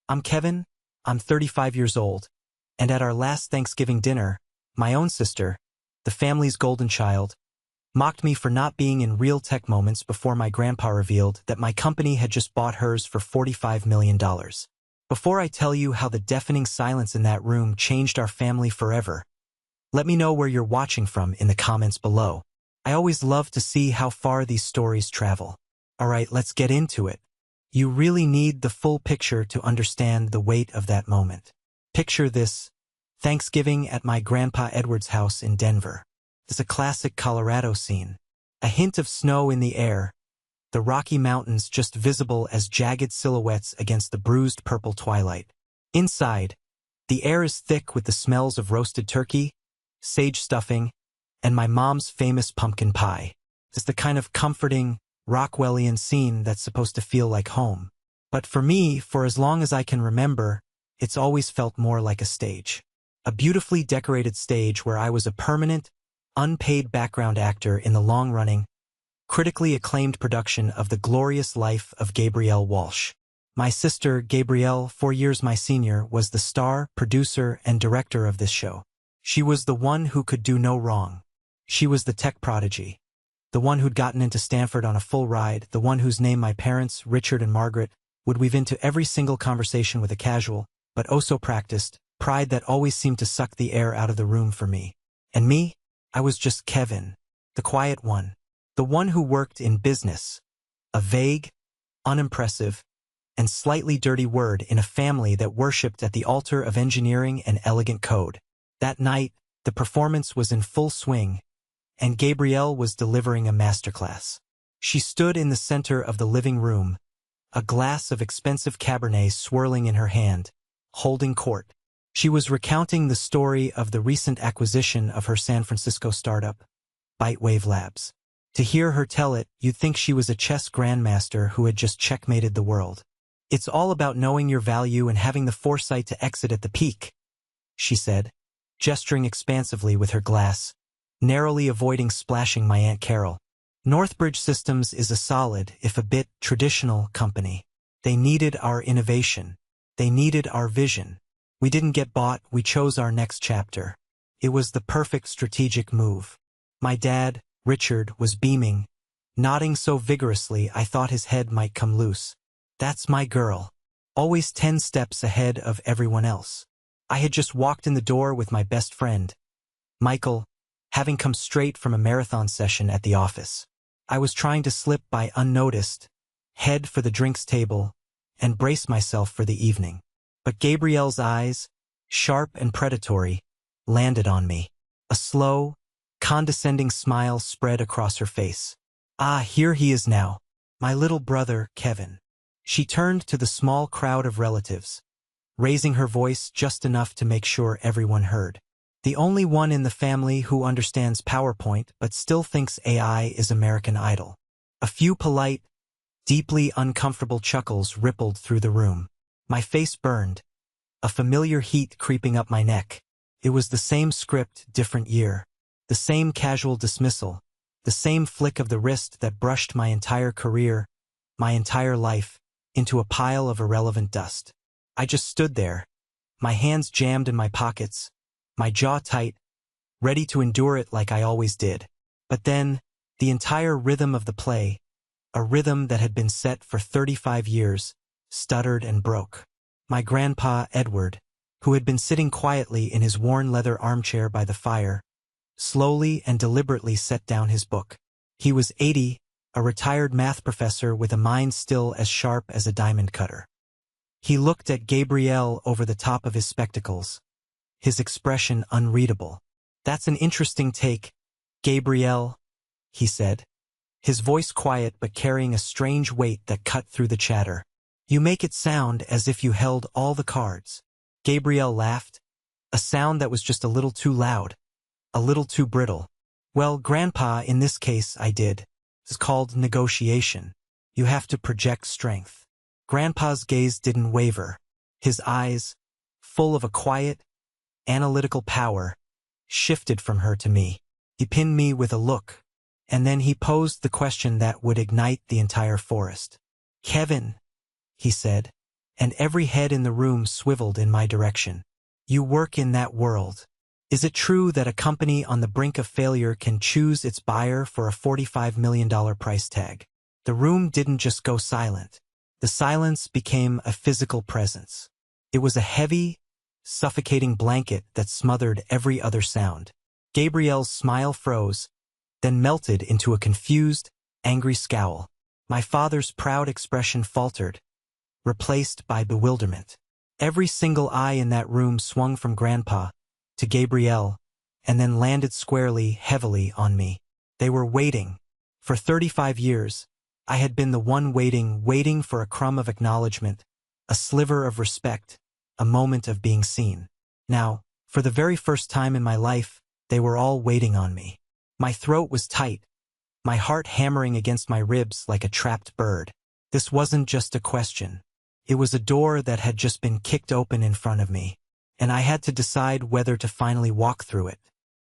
I'm Kevin, I'm 35 years old, and at our last Thanksgiving dinner, my own sister, the family's golden child, mocked me for not being in real tech moments before my grandpa revealed that my company had just bought hers for $45 million. Before I tell you how the deafening silence in that room changed our family forever, let me know where you're watching from in the comments below. I always love to see how far these stories travel. Alright, let's get into it. You really need the full picture to understand the weight of that moment. Picture this: Thanksgiving at my Grandpa Edward's house in Denver. It's a classic Colorado scene. A hint of snow in the air, the Rocky Mountains just visible as jagged silhouettes against the bruised purple twilight. Inside, the air is thick with the smells of roasted turkey, sage stuffing, and my mom's famous pumpkin pie. It's the kind of comforting, Rockwellian scene that's supposed to feel like home. But for me, for as long as I can remember, it's always felt more like a stage. A beautifully decorated stage where I was a permanent, unpaid background actor in the long-running, critically acclaimed production of The Glorious Life of Gabrielle Walsh. My sister, Gabrielle, 4 years my senior, was the star, producer, and director of this show. She was the one who could do no wrong. She was the tech prodigy, the one who'd gotten into Stanford on a full ride, the one whose name my parents, Richard and Margaret, would weave into every single conversation with a casual, but oh so practiced, pride that always seemed to suck the air out of the room for me. And me? I was just Kevin, the quiet one, the one who worked in business, a vague, unimpressive, and slightly dirty word in a family that worshipped at the altar of engineering and elegant code. That night, the performance was in full swing, and Gabrielle was delivering a masterclass. She stood in the center of the living room, a glass of expensive Cabernet swirling in her hand, holding court. She was recounting the story of the recent acquisition of her San Francisco startup, Bitewave Labs. To hear her tell it, you'd think she was a chess grandmaster who had just checkmated the world. It's all about knowing your value and having the foresight to exit at the peak, she said, gesturing expansively with her glass, narrowly avoiding splashing my Aunt Carol. Northbridge Systems is a solid, if a bit traditional, company. They needed our innovation. They needed our vision. We didn't get bought, we chose our next chapter. It was the perfect strategic move. My dad, Richard, was beaming, nodding so vigorously I thought his head might come loose. That's my girl. Always 10 steps ahead of everyone else. I had just walked in the door with my best friend, Michael, having come straight from a marathon session at the office. I was trying to slip by unnoticed, head for the drinks table, and brace myself for the evening. But Gabrielle's eyes, sharp and predatory, landed on me. A slow, condescending smile spread across her face. Ah, here he is now. My little brother, Kevin. She turned to the small crowd of relatives, raising her voice just enough to make sure everyone heard. The only one in the family who understands PowerPoint but still thinks AI is American Idol. A few polite, deeply uncomfortable chuckles rippled through the room. My face burned, a familiar heat creeping up my neck. It was the same script, different year. The same casual dismissal, the same flick of the wrist that brushed my entire career, my entire life, into a pile of irrelevant dust. I just stood there, my hands jammed in my pockets, my jaw tight, ready to endure it like I always did. But then, the entire rhythm of the play, a rhythm that had been set for 35 years, stuttered and broke. My grandpa, Edward, who had been sitting quietly in his worn leather armchair by the fire, slowly and deliberately set down his book. He was 80, a retired math professor with a mind still as sharp as a diamond cutter. He looked at Gabrielle over the top of his spectacles, his expression unreadable. That's an interesting take, Gabrielle, he said, his voice quiet but carrying a strange weight that cut through the chatter. You make it sound as if you held all the cards. Gabrielle laughed, a sound that was just a little too loud, a little too brittle. Well, Grandpa, in this case I did. It's called negotiation. You have to project strength. Grandpa's gaze didn't waver. His eyes, full of a quiet, analytical power, shifted from her to me. He pinned me with a look, and then he posed the question that would ignite the entire forest. Kevin, he said, and every head in the room swiveled in my direction. You work in that world. Is it true that a company on the brink of failure can choose its buyer for a $45 million price tag? The room didn't just go silent. The silence became a physical presence. It was a heavy, suffocating blanket that smothered every other sound. Gabrielle's smile froze, then melted into a confused, angry scowl. My father's proud expression faltered, replaced by bewilderment. Every single eye in that room swung from Grandpa to Gabrielle, and then landed squarely, heavily on me. They were waiting. For 35 years, I had been the one waiting for a crumb of acknowledgement, a sliver of respect, a moment of being seen. Now, for the very first time in my life, they were all waiting on me. My throat was tight, my heart hammering against my ribs like a trapped bird. This wasn't just a question. It was a door that had just been kicked open in front of me, and I had to decide whether to finally walk through it.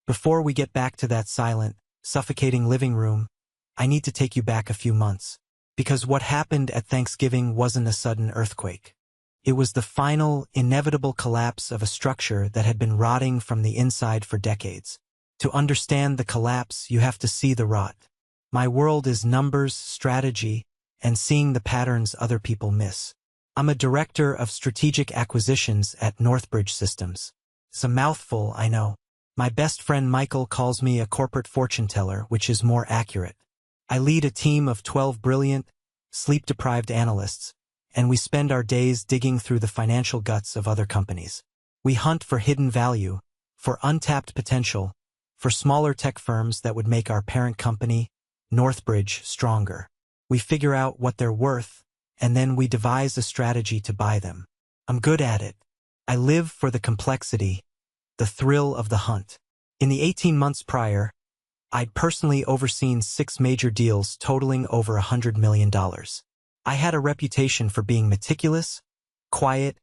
Before we get back to that silent, suffocating living room, I need to take you back a few months, because what happened at Thanksgiving wasn't a sudden earthquake. It was the final, inevitable collapse of a structure that had been rotting from the inside for decades. To understand the collapse, you have to see the rot. My world is numbers, strategy, and seeing the patterns other people miss. I'm a director of strategic acquisitions at Northbridge Systems. It's a mouthful, I know. My best friend Michael calls me a corporate fortune teller, which is more accurate. I lead a team of 12 brilliant, sleep-deprived analysts, and we spend our days digging through the financial guts of other companies. We hunt for hidden value, for untapped potential, for smaller tech firms that would make our parent company, Northbridge, stronger. We figure out what they're worth, and then we devise a strategy to buy them. I'm good at it. I live for the complexity, the thrill of the hunt. In the 18 months prior, I'd personally overseen 6 major deals totaling over $100 million. I had a reputation for being meticulous, quiet,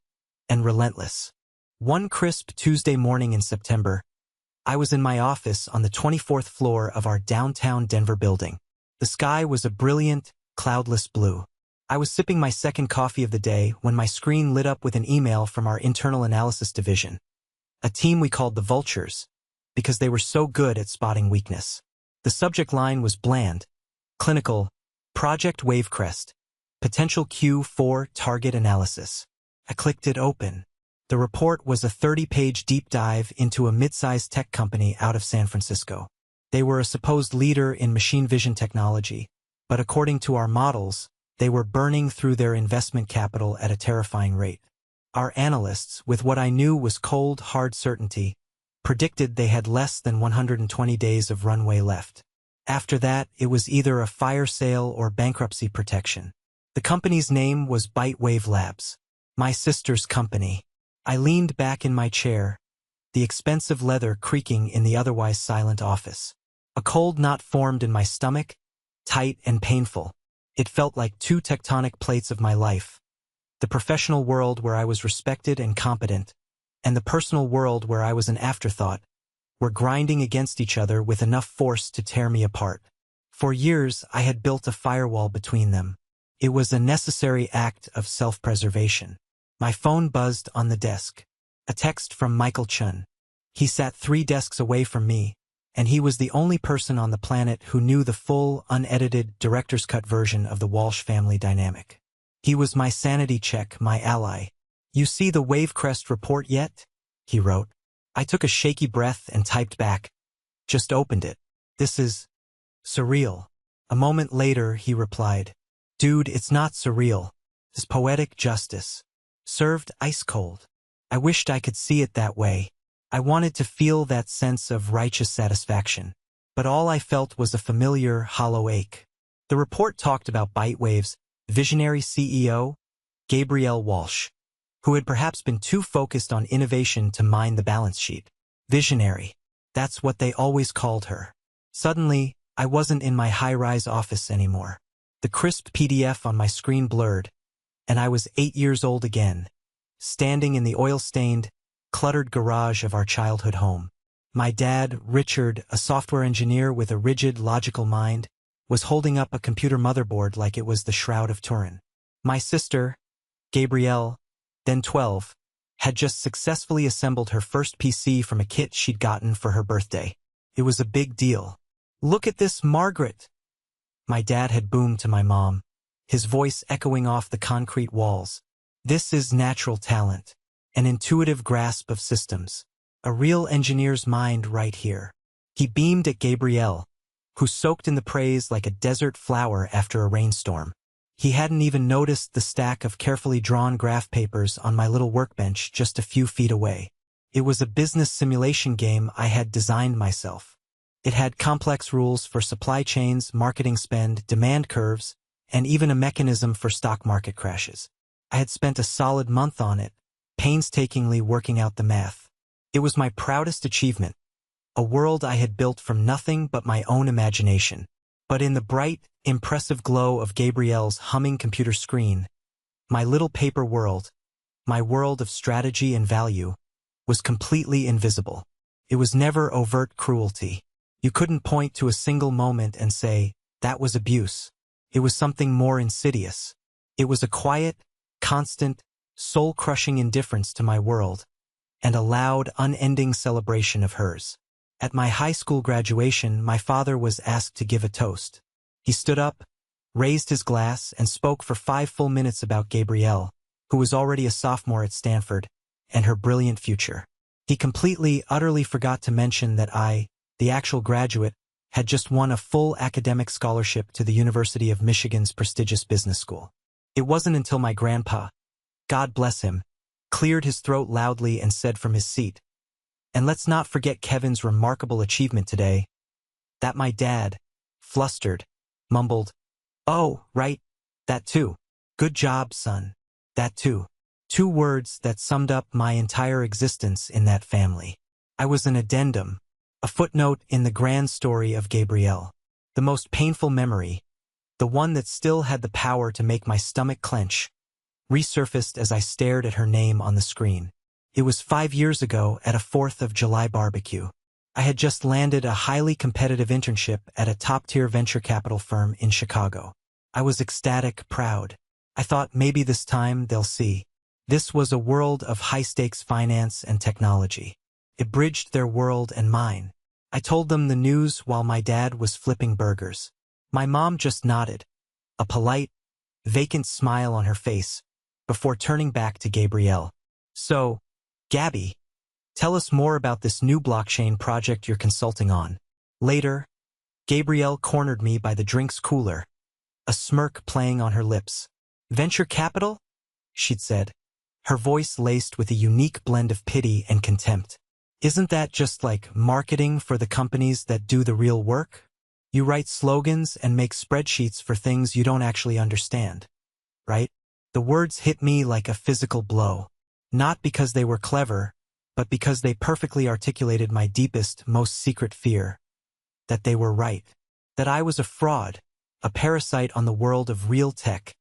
and relentless. One crisp Tuesday morning in September, I was in my office on the 24th floor of our downtown Denver building. The sky was a brilliant, cloudless blue. I was sipping my second coffee of the day when my screen lit up with an email from our internal analysis division, a team we called the Vultures, because they were so good at spotting weakness. The subject line was bland, clinical, Project Wavecrest, potential Q4 target analysis. I clicked it open. The report was a 30-page deep dive into a mid-sized tech company out of San Francisco. They were a supposed leader in machine vision technology, but according to our models, they were burning through their investment capital at a terrifying rate. Our analysts, with what I knew was cold, hard certainty, predicted they had less than 120 days of runway left. After that, it was either a fire sale or bankruptcy protection. The company's name was Bitewave Labs, my sister's company. I leaned back in my chair, the expensive leather creaking in the otherwise silent office. A cold knot formed in my stomach, tight and painful. It felt like 2 tectonic plates of my life. The professional world where I was respected and competent, and the personal world where I was an afterthought, were grinding against each other with enough force to tear me apart. For years, I had built a firewall between them. It was a necessary act of self-preservation. My phone buzzed on the desk. A text from Michael Chun. He sat 3 desks away from me, and he was the only person on the planet who knew the full, unedited, director's cut version of the Walsh family dynamic. He was my sanity check, my ally. "You see the Wavecrest report yet?" he wrote. I took a shaky breath and typed back. "Just opened it. This is surreal." A moment later, he replied, "Dude, it's not surreal. It's poetic justice. Served ice cold. I wished I could see it that way. I wanted to feel that sense of righteous satisfaction. But all I felt was a familiar, hollow ache." The report talked about Bitewave's visionary CEO, Gabrielle Walsh, who had perhaps been too focused on innovation to mind the balance sheet. Visionary. That's what they always called her. Suddenly, I wasn't in my high-rise office anymore. The crisp PDF on my screen blurred, and I was 8 years old again, standing in the oil-stained, cluttered garage of our childhood home. My dad, Richard, a software engineer with a rigid, logical mind, was holding up a computer motherboard like it was the Shroud of Turin. My sister, Gabrielle, then 12, had just successfully assembled her first PC from a kit she'd gotten for her birthday. It was a big deal. "Look at this, Margaret!" my dad had boomed to my mom, his voice echoing off the concrete walls. "This is natural talent, an intuitive grasp of systems, a real engineer's mind right here." He beamed at Gabrielle, who soaked in the praise like a desert flower after a rainstorm. He hadn't even noticed the stack of carefully drawn graph papers on my little workbench just a few feet away. It was a business simulation game I had designed myself. It had complex rules for supply chains, marketing spend, demand curves, and even a mechanism for stock market crashes. I had spent a solid month on it, painstakingly working out the math. It was my proudest achievement, a world I had built from nothing but my own imagination. But in the bright, impressive glow of Gabrielle's humming computer screen, my little paper world, my world of strategy and value, was completely invisible. It was never overt cruelty. You couldn't point to a single moment and say, that was abuse. It was something more insidious. It was a quiet, constant, soul-crushing indifference to my world, and a loud, unending celebration of hers. At my high school graduation, my father was asked to give a toast. He stood up, raised his glass, and spoke for 5 full minutes about Gabrielle, who was already a sophomore at Stanford, and her brilliant future. He completely, utterly forgot to mention that I, the actual graduate, had just won a full academic scholarship to the University of Michigan's prestigious business school. It wasn't until my grandpa, God bless him, cleared his throat loudly and said from his seat, "And let's not forget Kevin's remarkable achievement today," that my dad, flustered, mumbled, "Oh, right, that too. Good job, son. That too." 2 words that summed up my entire existence in that family. I was an addendum, a footnote in the grand story of Gabrielle. The most painful memory, the one that still had the power to make my stomach clench, resurfaced as I stared at her name on the screen. It was 5 years ago at a 4th of July barbecue. I had just landed a highly competitive internship at a top-tier venture capital firm in Chicago. I was ecstatic, proud. I thought maybe this time they'll see. This was a world of high-stakes finance and technology. It bridged their world and mine. I told them the news while my dad was flipping burgers. My mom just nodded, a polite, vacant smile on her face, before turning back to Gabrielle. "So, Gabby, tell us more about this new blockchain project you're consulting on." Later, Gabrielle cornered me by the drinks cooler, a smirk playing on her lips. "Venture capital?" she'd said, her voice laced with a unique blend of pity and contempt. "Isn't that just like marketing for the companies that do the real work? You write slogans and make spreadsheets for things you don't actually understand, right?" The words hit me like a physical blow. Not because they were clever, but because they perfectly articulated my deepest, most secret fear. That they were right. That I was a fraud, a parasite on the world of real tech.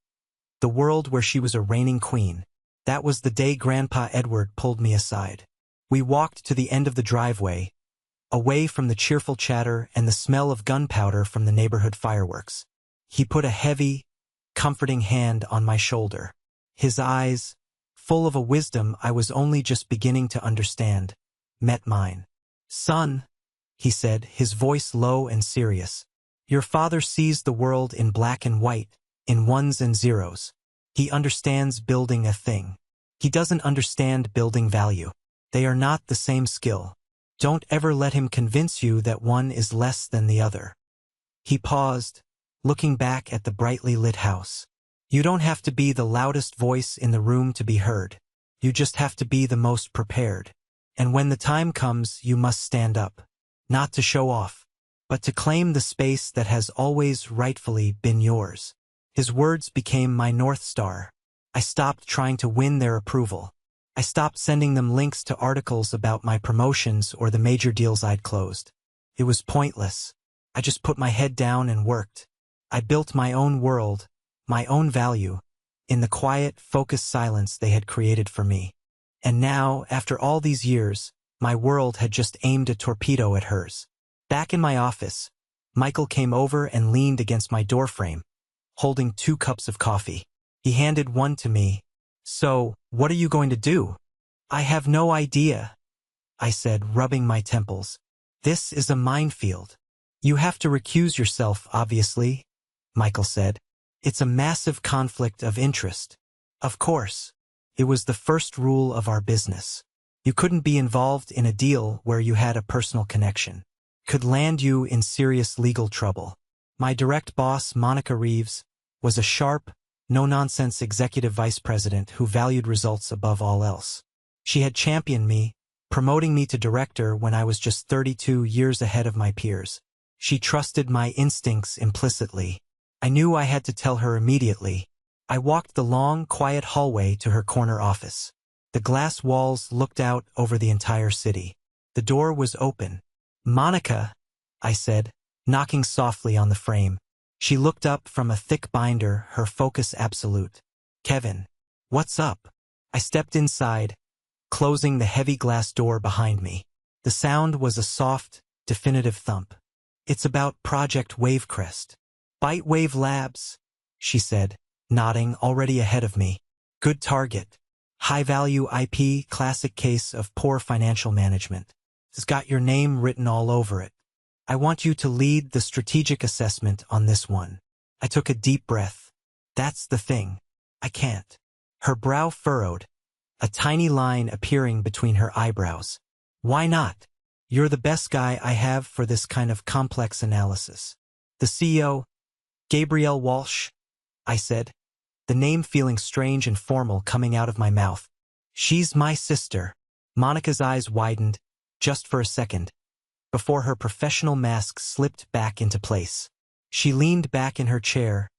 The world where she was a reigning queen. That was the day Grandpa Edward pulled me aside. We walked to the end of the driveway, away from the cheerful chatter and the smell of gunpowder from the neighborhood fireworks. He put a heavy, comforting hand on my shoulder. His eyes, full of a wisdom I was only just beginning to understand, met mine. "Son," he said, his voice low and serious, "your father sees the world in black and white, in ones and zeros. He understands building a thing. He doesn't understand building value. They are not the same skill. Don't ever let him convince you that one is less than the other." He paused, looking back at the brightly lit house. "You don't have to be the loudest voice in the room to be heard. You just have to be the most prepared. And when the time comes, you must stand up. Not to show off, but to claim the space that has always rightfully been yours." His words became my North Star. I stopped trying to win their approval. I stopped sending them links to articles about my promotions or the major deals I'd closed. It was pointless. I just put my head down and worked. I built my own world, my own value, in the quiet, focused silence they had created for me. And now, after all these years, my world had just aimed a torpedo at hers. Back in my office, Michael came over and leaned against my doorframe, holding 2 cups of coffee. He handed one to me, So, what are you going to do? I have no idea, I said, rubbing my temples. This is a minefield. You have to recuse yourself, obviously, Michael said. It's a massive conflict of interest. Of course. It was the first rule of our business. You couldn't be involved in a deal where you had a personal connection. Could land you in serious legal trouble. My direct boss, Monica Reeves, was a sharp, no-nonsense executive vice president who valued results above all else. She had championed me, promoting me to director when I was just 32 years ahead of my peers. She trusted my instincts implicitly. I knew I had to tell her immediately. I walked the long, quiet hallway to her corner office. The glass walls looked out over the entire city. The door was open. "Monica," I said, knocking softly on the frame. She looked up from a thick binder, her focus absolute. "Kevin, what's up?" I stepped inside, closing the heavy glass door behind me. The sound was a soft, definitive thump. "It's about Project Wavecrest. Bitewave Labs," she said, nodding, already ahead of me. "Good target. High-value IP, classic case of poor financial management. It's got your name written all over it. I want you to lead the strategic assessment on this one." I took a deep breath. That's the thing. I can't. Her brow furrowed, a tiny line appearing between her eyebrows. "Why not? You're the best guy I have for this kind of complex analysis." "The CEO, Gabrielle Walsh," I said, the name feeling strange and formal coming out of my mouth. "She's my sister." Monica's eyes widened, just for a second, before her professional mask slipped back into place. She leaned back in her chair,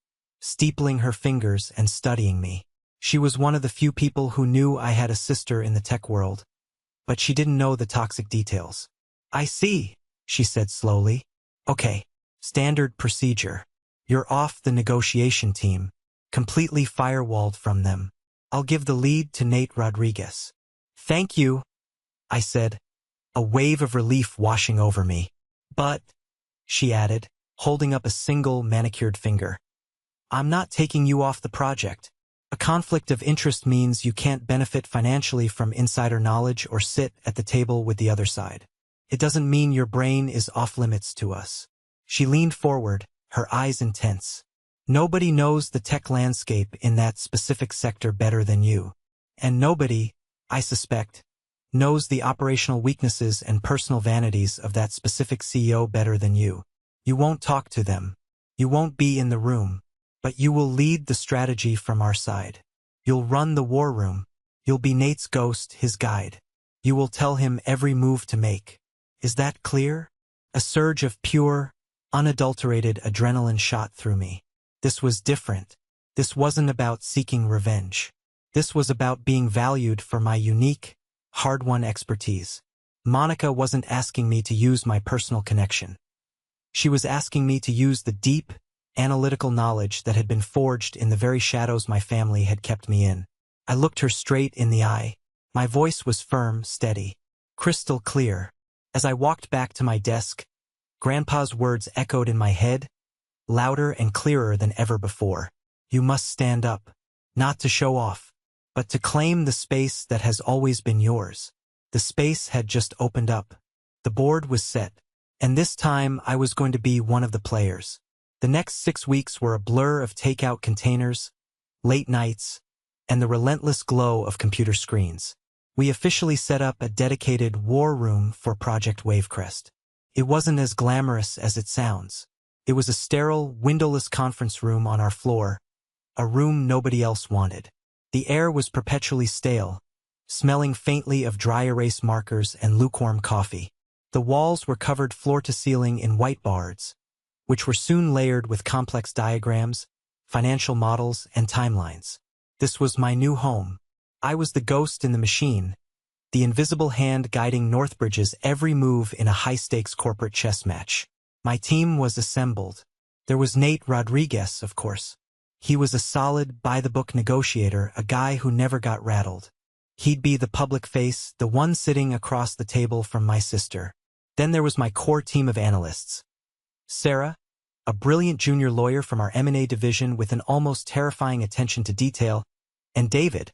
steepling her fingers and studying me. She was one of the few people who knew I had a sister in the tech world, but she didn't know the toxic details. "I see," she said slowly. "Okay, standard procedure. You're off the negotiation team, completely firewalled from them. I'll give the lead to Nate Rodriguez." "Thank you," I said, a wave of relief washing over me. "But," she added, holding up a single manicured finger, "I'm not taking you off the project. A conflict of interest means you can't benefit financially from insider knowledge or sit at the table with the other side. It doesn't mean your brain is off-limits to us." She leaned forward, her eyes intense. "Nobody knows the tech landscape in that specific sector better than you. And nobody, I suspect, knows the operational weaknesses and personal vanities of that specific CEO better than you. You won't talk to them. You won't be in the room. But you will lead the strategy from our side. You'll run the war room. You'll be Nate's ghost, his guide. You will tell him every move to make. Is that clear?" A surge of pure, unadulterated adrenaline shot through me. This was different. This wasn't about seeking revenge. This was about being valued for my unique, hard-won expertise. Monica wasn't asking me to use my personal connection. She was asking me to use the deep, analytical knowledge that had been forged in the very shadows my family had kept me in. I looked her straight in the eye. My voice was firm, steady, crystal clear. As I walked back to my desk, Grandpa's words echoed in my head, louder and clearer than ever before. "You must stand up, not to show off, but to claim the space that has always been yours." The space had just opened up. The board was set, and this time I was going to be one of the players. The next 6 weeks were a blur of takeout containers, late nights, and the relentless glow of computer screens. We officially set up a dedicated war room for Project Wavecrest. It wasn't as glamorous as it sounds. It was a sterile, windowless conference room on our floor, a room nobody else wanted. The air was perpetually stale, smelling faintly of dry erase markers and lukewarm coffee. The walls were covered floor to ceiling in whiteboards, which were soon layered with complex diagrams, financial models, and timelines. This was my new home. I was the ghost in the machine, the invisible hand guiding Northbridge's every move in a high-stakes corporate chess match. My team was assembled. There was Nate Rodriguez, of course. He was a solid, by-the-book negotiator, a guy who never got rattled. He'd be the public face, the one sitting across the table from my sister. Then there was my core team of analysts. Sarah, a brilliant junior lawyer from our M&A division with an almost terrifying attention to detail, and David,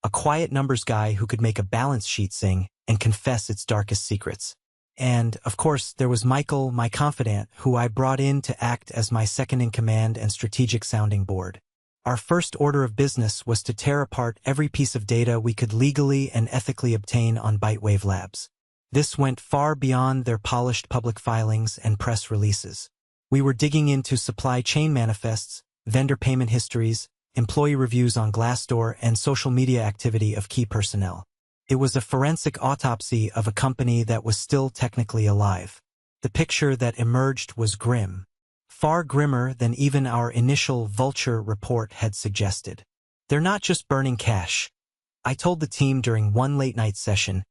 a quiet numbers guy who could make a balance sheet sing and confess its darkest secrets. And, of course, there was Michael, my confidant, who I brought in to act as my second-in-command and strategic sounding board. Our first order of business was to tear apart every piece of data we could legally and ethically obtain on Bitewave Labs. This went far beyond their polished public filings and press releases. We were digging into supply chain manifests, vendor payment histories, employee reviews on Glassdoor, and social media activity of key personnel. It was a forensic autopsy of a company that was still technically alive. The picture that emerged was grim. Far grimmer than even our initial Vulture report had suggested. They're not just burning cash, I told the team during one late-night session,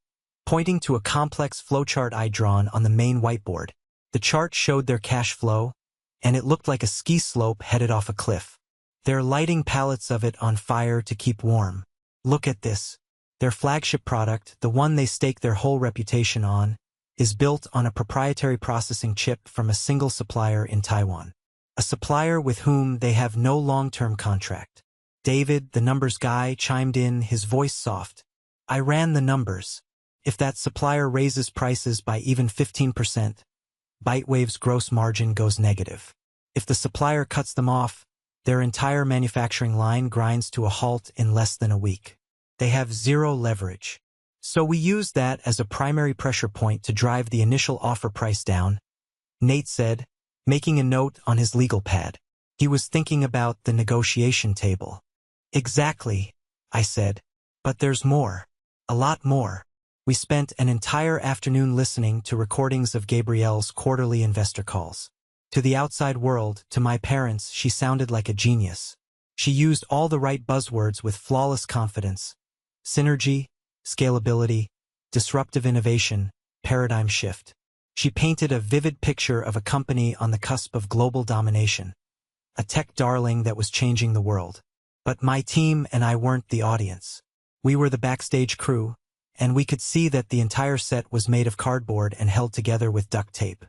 pointing to a complex flowchart I'd drawn on the main whiteboard. The chart showed their cash flow, and it looked like a ski slope headed off a cliff. They're lighting pallets of it on fire to keep warm. Look at this. Their flagship product, the one they stake their whole reputation on, is built on a proprietary processing chip from a single supplier in Taiwan. A supplier with whom they have no long-term contract. David, the numbers guy, chimed in, his voice soft. I ran the numbers. If that supplier raises prices by even 15%, Bitewave's gross margin goes negative. If the supplier cuts them off, their entire manufacturing line grinds to a halt in less than a week. They have zero leverage. So we used that as a primary pressure point to drive the initial offer price down, Nate said, making a note on his legal pad. He was thinking about the negotiation table. Exactly, I said. But there's more. A lot more. We spent an entire afternoon listening to recordings of Gabrielle's quarterly investor calls. To the outside world, to my parents, she sounded like a genius. She used all the right buzzwords with flawless confidence. Synergy, scalability, disruptive innovation, paradigm shift. She painted a vivid picture of a company on the cusp of global domination. A tech darling that was changing the world. But my team and I weren't the audience. We were the backstage crew, and we could see that the entire set was made of cardboard and held together with duct tape.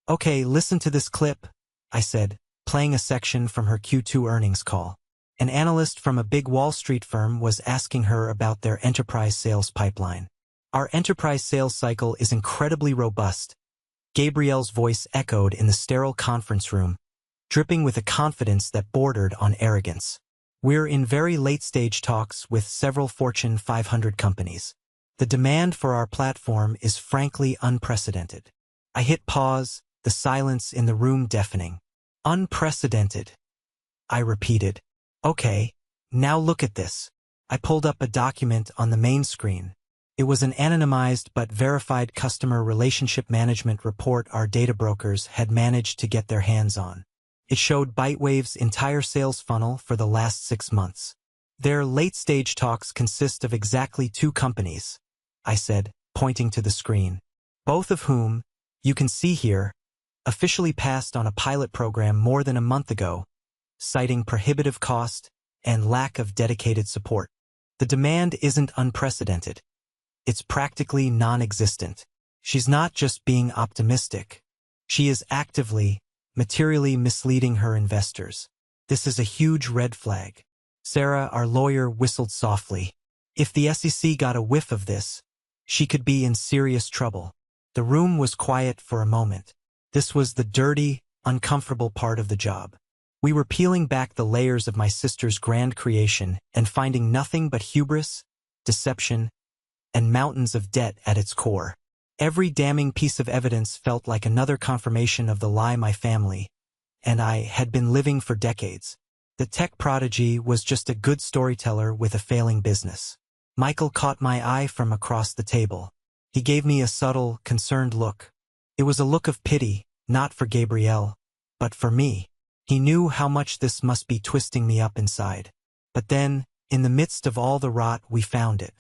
Okay, listen to this clip, I said, playing a section from her Q2 earnings call. An analyst from a big Wall Street firm was asking her about their enterprise sales pipeline. Our enterprise sales cycle is incredibly robust. Gabrielle's voice echoed in the sterile conference room, dripping with a confidence that bordered on arrogance. We're in very late-stage talks with several Fortune 500 companies. The demand for our platform is frankly unprecedented. I hit pause, the silence in the room deafening. Unprecedented, I repeated. Okay, now look at this. I pulled up a document on the main screen. It was an anonymized but verified customer relationship management report our data brokers had managed to get their hands on. It showed Bitewave's entire sales funnel for the last 6 months. Their late-stage talks consist of exactly 2 companies, I said, pointing to the screen, both of whom, you can see here, officially passed on a pilot program more than a month ago, citing prohibitive cost and lack of dedicated support. The demand isn't unprecedented. It's practically non-existent. She's not just being optimistic. She is actively, materially misleading her investors. This is a huge red flag. Sarah, our lawyer, whistled softly. If the SEC got a whiff of this, she could be in serious trouble. The room was quiet for a moment. This was the dirty, uncomfortable part of the job. We were peeling back the layers of my sister's grand creation and finding nothing but hubris, deception, and mountains of debt at its core. Every damning piece of evidence felt like another confirmation of the lie my family and I had been living for decades. The tech prodigy was just a good storyteller with a failing business. Michael caught my eye from across the table. He gave me a subtle, concerned look. It was a look of pity, not for Gabrielle, but for me. He knew how much this must be twisting me up inside. But then, in the midst of all the rot, we found it.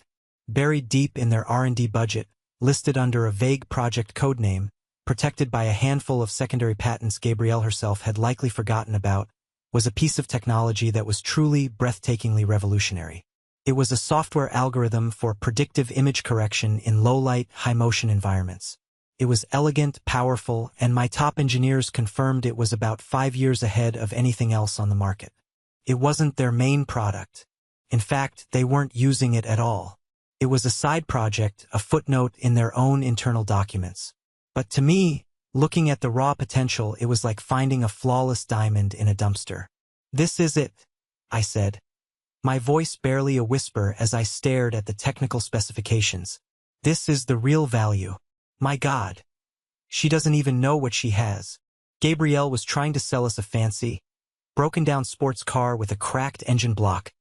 Buried deep in their R&D budget, listed under a vague project codename, protected by a handful of secondary patents Gabrielle herself had likely forgotten about, was a piece of technology that was truly breathtakingly revolutionary. It was a software algorithm for predictive image correction in low-light, high-motion environments. It was elegant, powerful, and my top engineers confirmed it was about 5 years ahead of anything else on the market. It wasn't their main product, In fact, they weren't using it at all. It was a side project, a footnote in their own internal documents. But to me, looking at the raw potential, it was like finding a flawless diamond in a dumpster. "This is it," I said, my voice barely a whisper as I stared at the technical specifications. "This is the real value. My God. She doesn't even know what she has." Gabrielle was trying to sell us a fancy, broken-down sports car with a cracked engine block,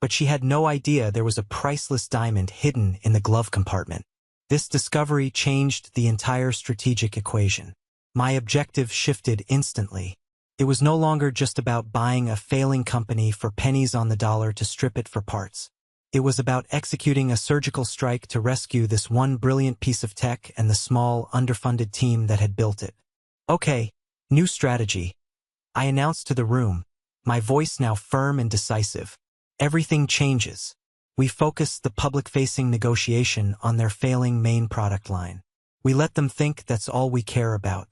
but she had no idea there was a priceless diamond hidden in the glove compartment. This discovery changed the entire strategic equation. My objective shifted instantly. It was no longer just about buying a failing company for pennies on the dollar to strip it for parts. It was about executing a surgical strike to rescue this one brilliant piece of tech and the small, underfunded team that had built it. "Okay, new strategy," I announced to the room, my voice now firm and decisive. "Everything changes. We focus the public-facing negotiation on their failing main product line. We let them think that's all we care about.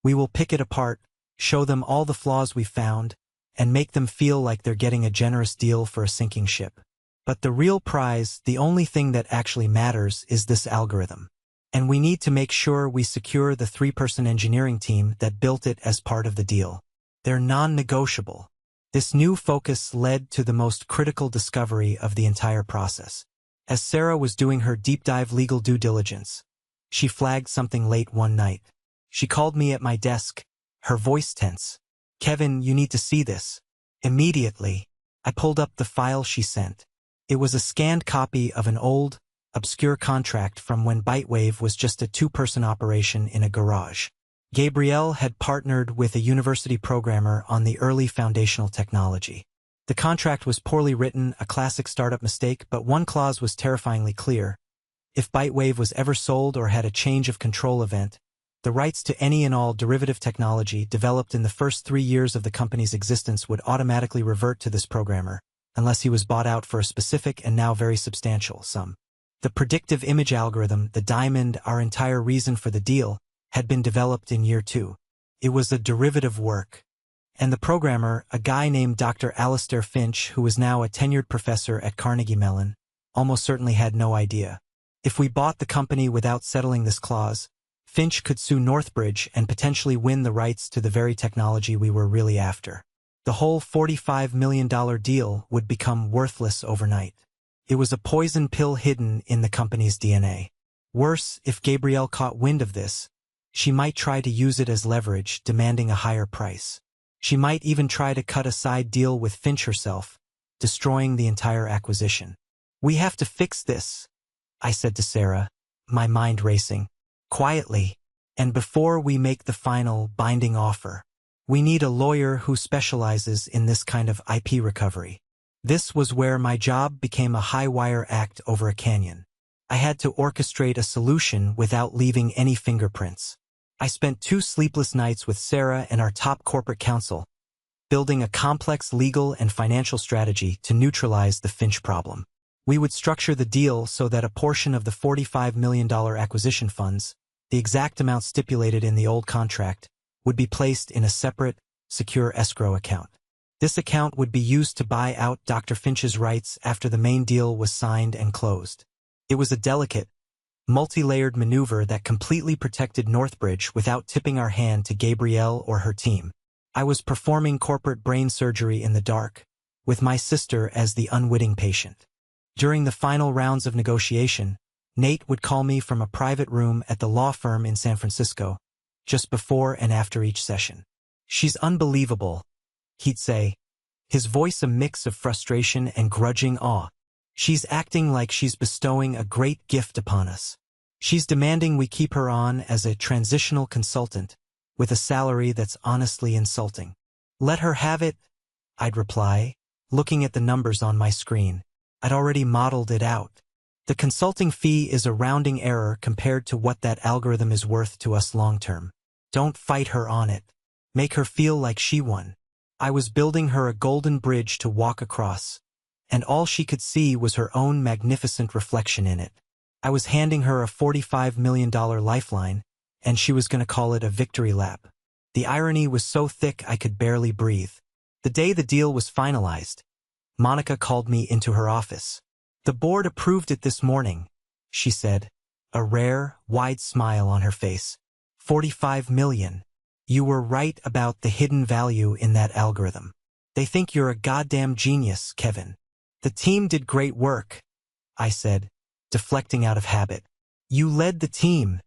We will pick it apart, show them all the flaws we found, and make them feel like they're getting a generous deal for a sinking ship. But the real prize, the only thing that actually matters, is this algorithm. And we need to make sure we secure the 3-person engineering team that built it as part of the deal. They're non-negotiable." This new focus led to the most critical discovery of the entire process. As Sarah was doing her deep-dive legal due diligence, she flagged something late one night. She called me at my desk, her voice tense. "Kevin, you need to see this." Immediately, I pulled up the file she sent. It was a scanned copy of an old, obscure contract from when Bytewave was just a 2-person operation in a garage. Gabrielle had partnered with a university programmer on the early foundational technology. The contract was poorly written, a classic startup mistake, but one clause was terrifyingly clear. If Bytewave was ever sold or had a change of control event, the rights to any and all derivative technology developed in the first 3 years of the company's existence would automatically revert to this programmer, unless he was bought out for a specific and now very substantial sum. The predictive image algorithm, the diamond, our entire reason for the deal, had been developed in year 2. It was a derivative work. And the programmer, a guy named Dr. Alistair Finch, who was now a tenured professor at Carnegie Mellon, almost certainly had no idea. If we bought the company without settling this clause, Finch could sue Northbridge and potentially win the rights to the very technology we were really after. The whole $45 million deal would become worthless overnight. It was a poison pill hidden in the company's DNA. Worse, if Gabrielle caught wind of this, she might try to use it as leverage, demanding a higher price. She might even try to cut a side deal with Finch herself, destroying the entire acquisition. "We have to fix this," I said to Sarah, my mind racing. "Quietly, and before we make the final, binding offer. We need a lawyer who specializes in this kind of IP recovery." This was where my job became a high-wire act over a canyon. I had to orchestrate a solution without leaving any fingerprints. I spent 2 sleepless nights with Sarah and our top corporate counsel, building a complex legal and financial strategy to neutralize the Finch problem. We would structure the deal so that a portion of the $45 million acquisition funds, the exact amount stipulated in the old contract, would be placed in a separate, secure escrow account. This account would be used to buy out Dr. Finch's rights after the main deal was signed and closed. It was a delicate, multi-layered maneuver that completely protected Northbridge without tipping our hand to Gabrielle or her team. I was performing corporate brain surgery in the dark, with my sister as the unwitting patient. During the final rounds of negotiation, Nate would call me from a private room at the law firm in San Francisco, just before and after each session. "She's unbelievable," he'd say, his voice a mix of frustration and grudging awe. "She's acting like she's bestowing a great gift upon us. She's demanding we keep her on as a transitional consultant, with a salary that's honestly insulting." "Let her have it," I'd reply, looking at the numbers on my screen. I'd already modeled it out. The consulting fee is a rounding error compared to what that algorithm is worth to us long-term. Don't fight her on it. Make her feel like she won. I was building her a golden bridge to walk across, and all she could see was her own magnificent reflection in it. I was handing her a $45 million lifeline, and she was going to call it a victory lap. The irony was so thick I could barely breathe. The day the deal was finalized, Monica called me into her office. "The board approved it this morning," she said, a rare, wide smile on her face. 45 million. You were right about the hidden value in that algorithm. They think you're a goddamn genius, Kevin. "The team did great work," I said, deflecting out of habit. "You led the team,"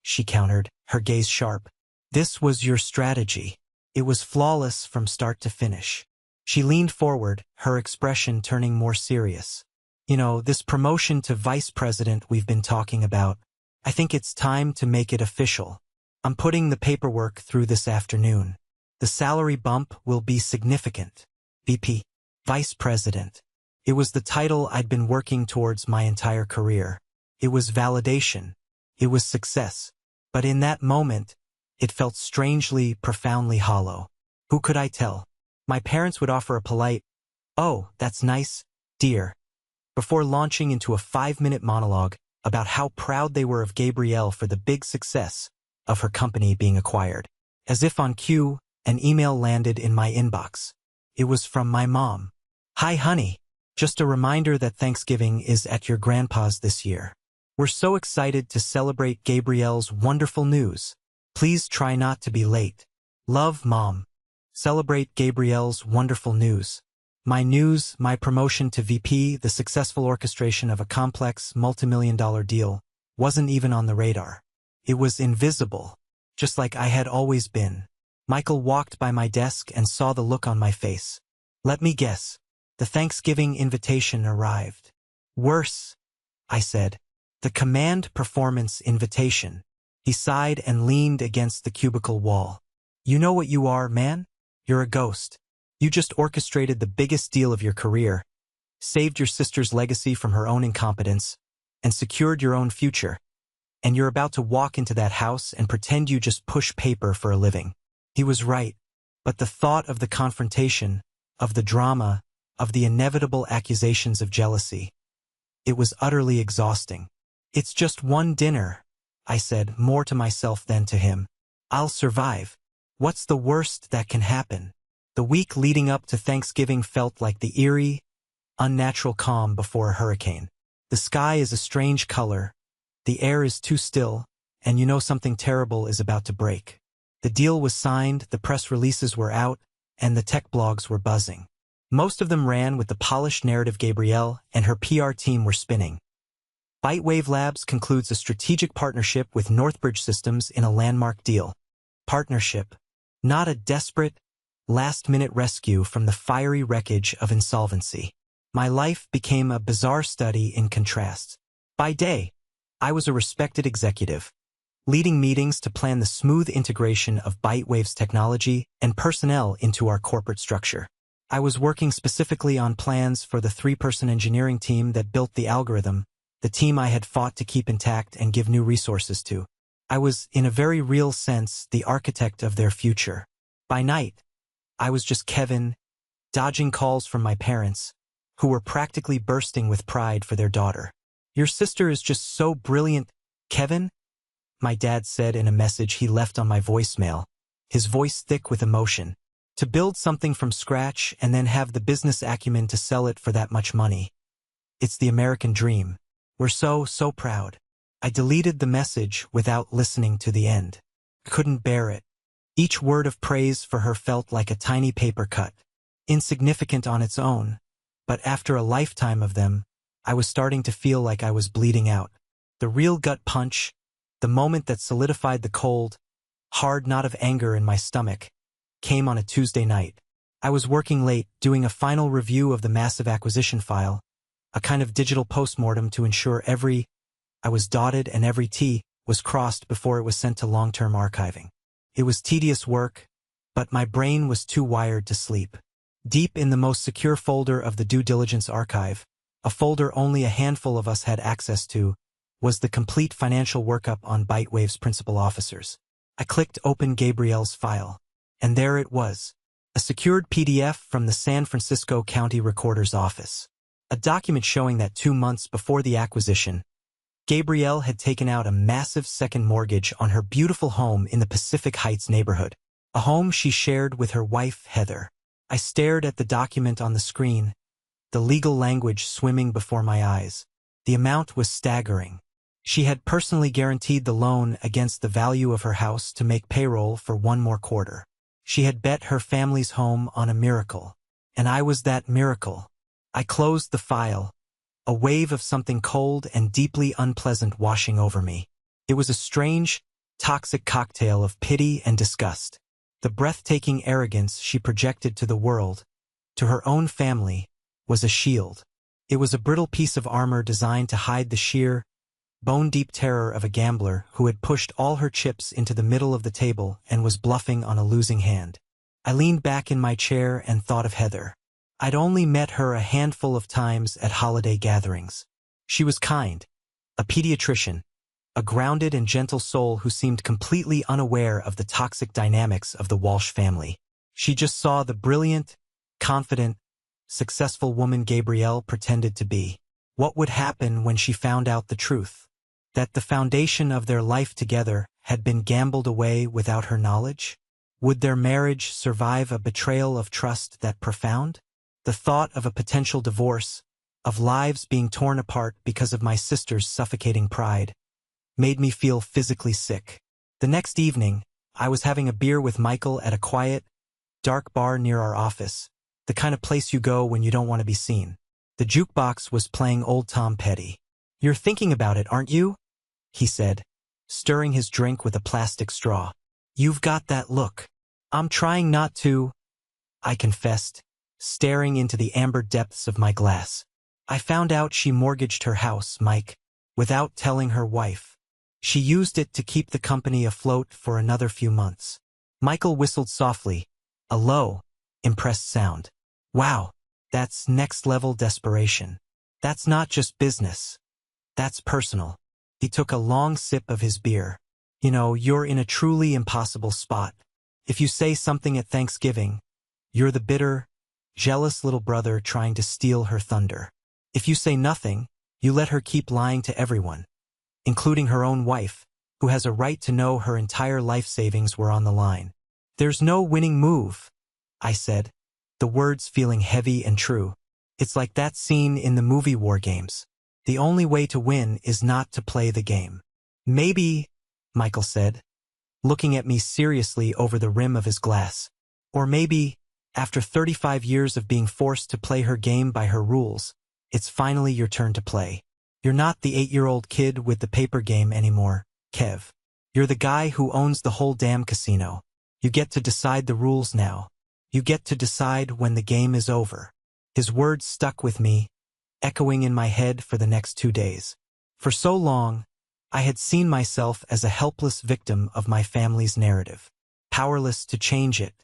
she countered, her gaze sharp. "This was your strategy. It was flawless from start to finish." She leaned forward, her expression turning more serious. "You know, this promotion to vice president we've been talking about, I think it's time to make it official. I'm putting the paperwork through this afternoon. The salary bump will be significant. VP, vice president. It was the title I'd been working towards my entire career. It was validation. It was success. But in that moment, it felt strangely, profoundly hollow. Who could I tell? My parents would offer a polite, "Oh, that's nice, dear," before launching into a 5-minute monologue about how proud they were of Gabrielle for the big success of her company being acquired. As if on cue, an email landed in my inbox. It was from my mom. "Hi, honey. Just a reminder that Thanksgiving is at your grandpa's this year. We're so excited to celebrate Gabrielle's wonderful news. Please try not to be late. Love, Mom." Celebrate Gabrielle's wonderful news. My promotion to VP, the successful orchestration of a complex, multimillion-dollar deal, wasn't even on the radar. It was invisible, just like I had always been. Michael walked by my desk and saw the look on my face. "Let me guess. The Thanksgiving invitation arrived." "Worse," I said. "The command performance invitation." He sighed and leaned against the cubicle wall. "You know what you are, man? You're a ghost. You just orchestrated the biggest deal of your career, saved your sister's legacy from her own incompetence, and secured your own future. And you're about to walk into that house and pretend you just push paper for a living." He was right, but the thought of the confrontation, of the drama, of the inevitable accusations of jealousy, it was utterly exhausting. "It's just one dinner," I said, more to myself than to him. "I'll survive. What's the worst that can happen?" The week leading up to Thanksgiving felt like the eerie, unnatural calm before a hurricane. The sky is a strange color, the air is too still, and you know something terrible is about to break. The deal was signed, the press releases were out, and the tech blogs were buzzing. Most of them ran with the polished narrative Gabrielle and her PR team were spinning. Bytewave Labs concludes a strategic partnership with Northbridge Systems in a landmark deal. Partnership, not a desperate, last-minute rescue from the fiery wreckage of insolvency. My life became a bizarre study in contrasts. By day, I was a respected executive, leading meetings to plan the smooth integration of Bytewave's technology and personnel into our corporate structure. I was working specifically on plans for the 3-person engineering team that built the algorithm, the team I had fought to keep intact and give new resources to. I was, in a very real sense, the architect of their future. By night, I was just Kevin, dodging calls from my parents, who were practically bursting with pride for their daughter. "Your sister is just so brilliant, Kevin," my dad said in a message he left on my voicemail, his voice thick with emotion. "To build something from scratch and then have the business acumen to sell it for that much money. It's the American dream. We're so proud." I deleted the message without listening to the end. I couldn't bear it. Each word of praise for her felt like a tiny paper cut, insignificant on its own, but after a lifetime of them, I was starting to feel like I was bleeding out. The real gut punch, the moment that solidified the cold, hard knot of anger in my stomach, came on a Tuesday night. I was working late, doing a final review of the massive acquisition file, a kind of digital postmortem to ensure every I was dotted and every T was crossed before it was sent to long-term archiving. It was tedious work, but my brain was too wired to sleep. Deep in the most secure folder of the due diligence archive, a folder only a handful of us had access to, was the complete financial workup on Bytewave's principal officers. I clicked open Gabrielle's file, and there it was, a secured PDF from the San Francisco County Recorder's Office. A document showing that 2 months before the acquisition, Gabrielle had taken out a massive second mortgage on her beautiful home in the Pacific Heights neighborhood, a home she shared with her wife, Heather. I stared at the document on the screen, the legal language swimming before my eyes. The amount was staggering. She had personally guaranteed the loan against the value of her house to make payroll for one more quarter. She had bet her family's home on a miracle. And I was that miracle. I closed the file, a wave of something cold and deeply unpleasant washing over me. It was a strange, toxic cocktail of pity and disgust. The breathtaking arrogance she projected to the world, to her own family, was a shield. It was a brittle piece of armor designed to hide the sheer, bone-deep terror of a gambler who had pushed all her chips into the middle of the table and was bluffing on a losing hand. I leaned back in my chair and thought of Heather. I'd only met her a handful of times at holiday gatherings. She was kind, a pediatrician, a grounded and gentle soul who seemed completely unaware of the toxic dynamics of the Walsh family. She just saw the brilliant, confident, successful woman Gabrielle pretended to be. What would happen when she found out the truth? That the foundation of their life together had been gambled away without her knowledge? Would their marriage survive a betrayal of trust that profound? The thought of a potential divorce, of lives being torn apart because of my sister's suffocating pride, made me feel physically sick. The next evening, I was having a beer with Michael at a quiet, dark bar near our office, the kind of place you go when you don't want to be seen. The jukebox was playing Old Tom Petty. "You're thinking about it, aren't you?" he said, stirring his drink with a plastic straw. "You've got that look." "I'm trying not to," I confessed, staring into the amber depths of my glass. "I found out she mortgaged her house, Mike, without telling her wife. She used it to keep the company afloat for another few months." Michael whistled softly, a low, impressed sound. "Wow, that's next-level desperation. That's not just business. That's personal." He took a long sip of his beer. "You know, you're in a truly impossible spot. If you say something at Thanksgiving, you're the bitter, jealous little brother trying to steal her thunder. If you say nothing, you let her keep lying to everyone, including her own wife, who has a right to know her entire life savings were on the line. There's no winning move," I said, the words feeling heavy and true. "It's like that scene in the movie War Games. The only way to win is not to play the game." "Maybe," Michael said, looking at me seriously over the rim of his glass. "Or maybe, after 35 years of being forced to play her game by her rules, it's finally your turn to play. You're not the 8-year-old kid with the paper game anymore, Kev. You're the guy who owns the whole damn casino. You get to decide the rules now. You get to decide when the game is over." His words stuck with me, echoing in my head for the next 2 days. For so long, I had seen myself as a helpless victim of my family's narrative, powerless to change it.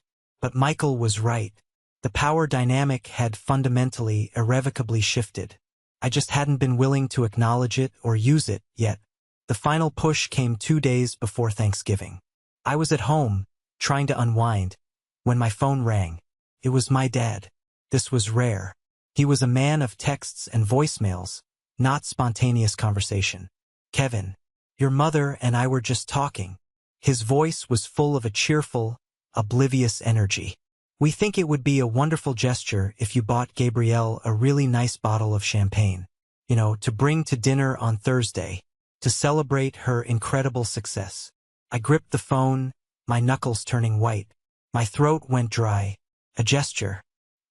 But Michael was right. The power dynamic had fundamentally, irrevocably shifted. I just hadn't been willing to acknowledge it or use it yet. The final push came 2 days before Thanksgiving. I was at home, trying to unwind, when my phone rang. It was my dad. This was rare. He was a man of texts and voicemails, not spontaneous conversation. "Kevin, your mother and I were just talking." His voice was full of a cheerful, oblivious energy. "We think it would be a wonderful gesture if you bought Gabrielle a really nice bottle of champagne, to bring to dinner on Thursday, to celebrate her incredible success." I gripped the phone, my knuckles turning white. My throat went dry. A gesture.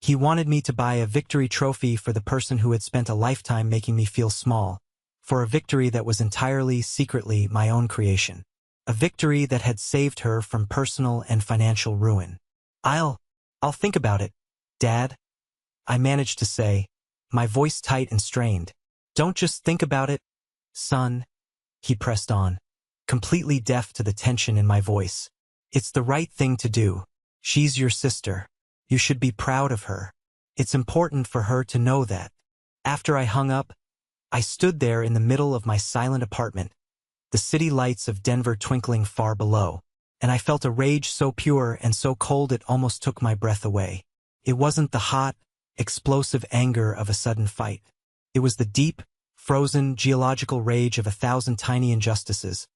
He wanted me to buy a victory trophy for the person who had spent a lifetime making me feel small, for a victory that was entirely, secretly, my own creation. A victory that had saved her from personal and financial ruin. I'll think about it, Dad," I managed to say, my voice tight and strained. "Don't just think about it, son," he pressed on, completely deaf to the tension in my voice. "It's the right thing to do. She's your sister. You should be proud of her. It's important for her to know that." After I hung up, I stood there in the middle of my silent apartment, the city lights of Denver twinkling far below, and I felt a rage so pure and so cold it almost took my breath away. It wasn't the hot, explosive anger of a sudden fight. It was the deep, frozen, geological rage of 1,000 tiny injustices,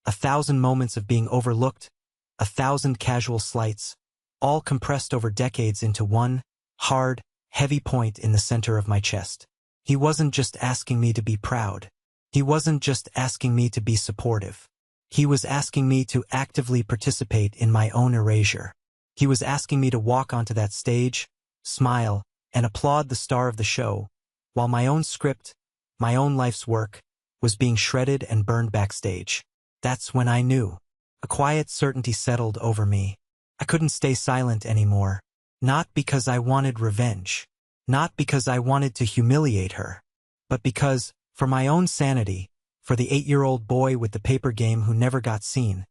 1,000 moments of being overlooked, 1,000 casual slights, all compressed over decades into one hard, heavy point in the center of my chest. He wasn't just asking me to be proud. He wasn't just asking me to be supportive. He was asking me to actively participate in my own erasure. He was asking me to walk onto that stage, smile, and applaud the star of the show, while my own script, my own life's work, was being shredded and burned backstage. That's when I knew. A quiet certainty settled over me. I couldn't stay silent anymore. Not because I wanted revenge. Not because I wanted to humiliate her. But because, for my own sanity, for the 8-year-old boy with the paper game who never got seen,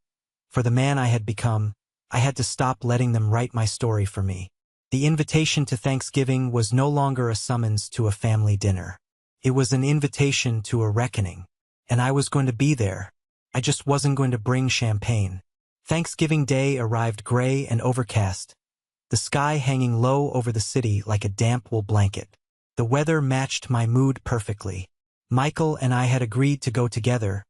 for the man I had become, I had to stop letting them write my story for me. The invitation to Thanksgiving was no longer a summons to a family dinner. It was an invitation to a reckoning. And I was going to be there. I just wasn't going to bring champagne. Thanksgiving Day arrived gray and overcast, the sky hanging low over the city like a damp wool blanket. The weather matched my mood perfectly. Michael and I had agreed to go together,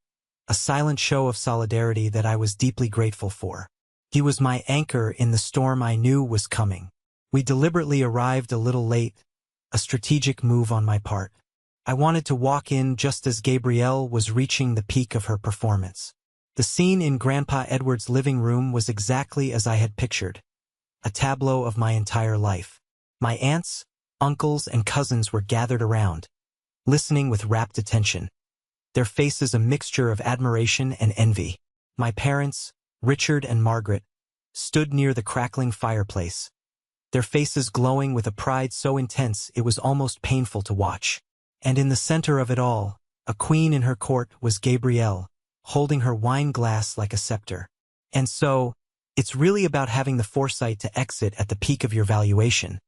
a silent show of solidarity that I was deeply grateful for. He was my anchor in the storm I knew was coming. We deliberately arrived a little late, a strategic move on my part. I wanted to walk in just as Gabrielle was reaching the peak of her performance. The scene in Grandpa Edward's living room was exactly as I had pictured, a tableau of my entire life. My aunts, uncles, and cousins were gathered around, listening with rapt attention, their faces a mixture of admiration and envy. My parents, Richard and Margaret, stood near the crackling fireplace, their faces glowing with a pride so intense it was almost painful to watch. And in the center of it all, a queen in her court was Gabrielle, holding her wine glass like a scepter. And so, it's really about having the foresight to exit at the peak of your valuation,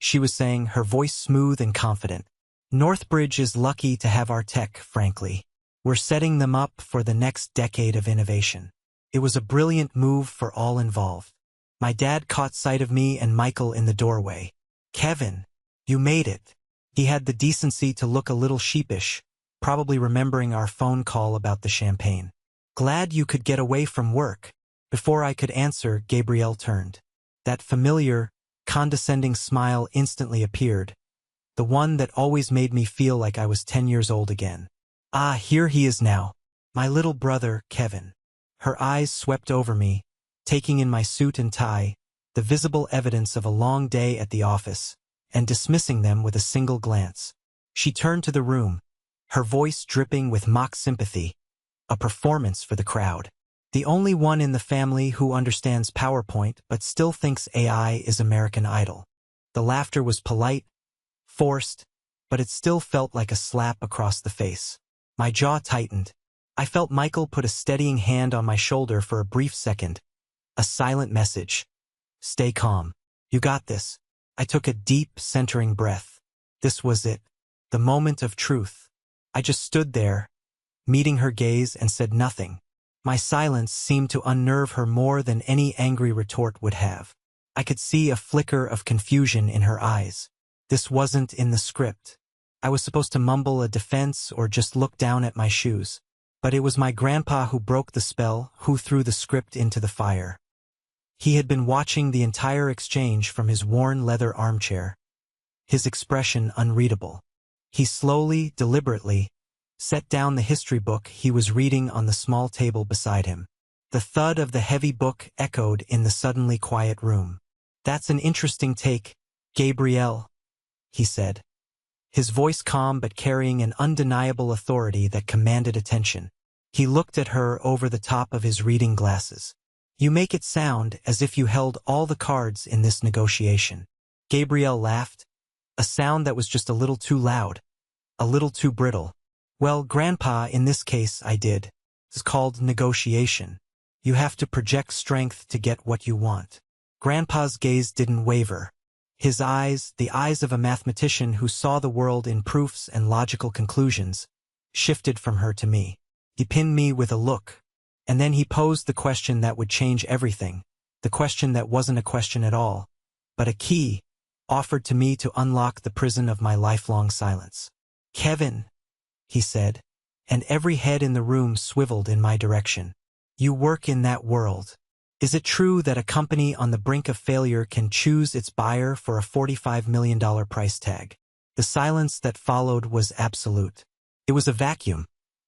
she was saying, her voice smooth and confident. Northbridge is lucky to have our tech, frankly. We're setting them up for the next decade of innovation. It was a brilliant move for all involved. My dad caught sight of me and Michael in the doorway. Kevin, you made it. He had the decency to look a little sheepish, probably remembering our phone call about the champagne. Glad you could get away from work. Before I could answer, Gabrielle turned. That familiar, condescending smile instantly appeared, the one that always made me feel like I was 10 years old again. Ah, here he is now. My little brother, Kevin. Her eyes swept over me, taking in my suit and tie, the visible evidence of a long day at the office, and dismissing them with a single glance. She turned to the room, her voice dripping with mock sympathy, a performance for the crowd. The only one in the family who understands PowerPoint but still thinks AI is American Idol. The laughter was polite, forced, but it still felt like a slap across the face. My jaw tightened. I felt Michael put a steadying hand on my shoulder for a brief second. A silent message. Stay calm. You got this. I took a deep, centering breath. This was it. The moment of truth. I just stood there, meeting her gaze, and said nothing. My silence seemed to unnerve her more than any angry retort would have. I could see a flicker of confusion in her eyes. This wasn't in the script. I was supposed to mumble a defense or just look down at my shoes. But it was my grandpa who broke the spell, who threw the script into the fire. He had been watching the entire exchange from his worn leather armchair, his expression unreadable. He slowly, deliberately, set down the history book he was reading on the small table beside him. The thud of the heavy book echoed in the suddenly quiet room. That's an interesting take, Gabrielle, he said, his voice calm but carrying an undeniable authority that commanded attention. He looked at her over the top of his reading glasses. You make it sound as if you held all the cards in this negotiation. Gabrielle laughed, a sound that was just a little too loud, a little too brittle. Well, Grandpa, in this case I did. It's called negotiation. You have to project strength to get what you want. Grandpa's gaze didn't waver. His eyes, the eyes of a mathematician who saw the world in proofs and logical conclusions, shifted from her to me. He pinned me with a look, and then he posed the question that would change everything, the question that wasn't a question at all, but a key, offered to me to unlock the prison of my lifelong silence. Kevin, he said, and every head in the room swiveled in my direction. You work in that world. Is it true that a company on the brink of failure can choose its buyer for a $45 million price tag? The silence that followed was absolute. It was a vacuum,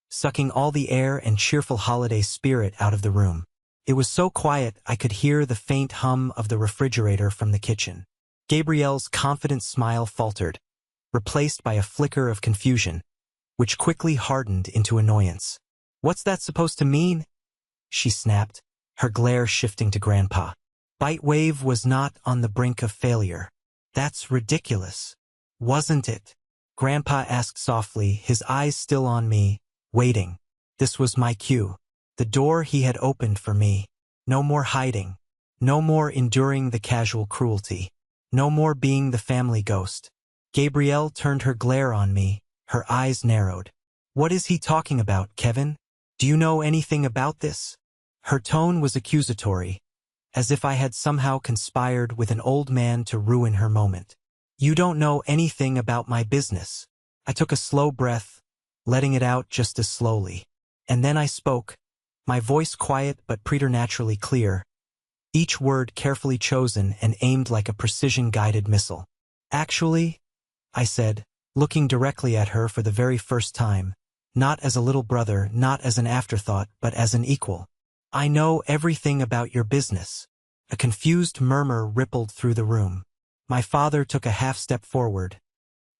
sucking all the air and cheerful holiday spirit out of the room. It was so quiet I could hear the faint hum of the refrigerator from the kitchen. Gabrielle's confident smile faltered, replaced by a flicker of confusion, which quickly hardened into annoyance. "What's that supposed to mean?" she snapped, her glare shifting to Grandpa. "Bitewave was not on the brink of failure. That's ridiculous, wasn't it?" Grandpa asked softly, his eyes still on me, waiting. This was my cue. The door he had opened for me. No more hiding. No more enduring the casual cruelty. No more being the family ghost. Gabrielle turned her glare on me, her eyes narrowed. "What is he talking about, Kevin? Do you know anything about this?" Her tone was accusatory, as if I had somehow conspired with an old man to ruin her moment. "You don't know anything about my business." I took a slow breath, letting it out just as slowly. And then I spoke, my voice quiet but preternaturally clear, each word carefully chosen and aimed like a precision-guided missile. "Actually," I said, looking directly at her for the very first time, not as a little brother, not as an afterthought, but as an equal. "I know everything about your business." A confused murmur rippled through the room. My father took a half-step forward,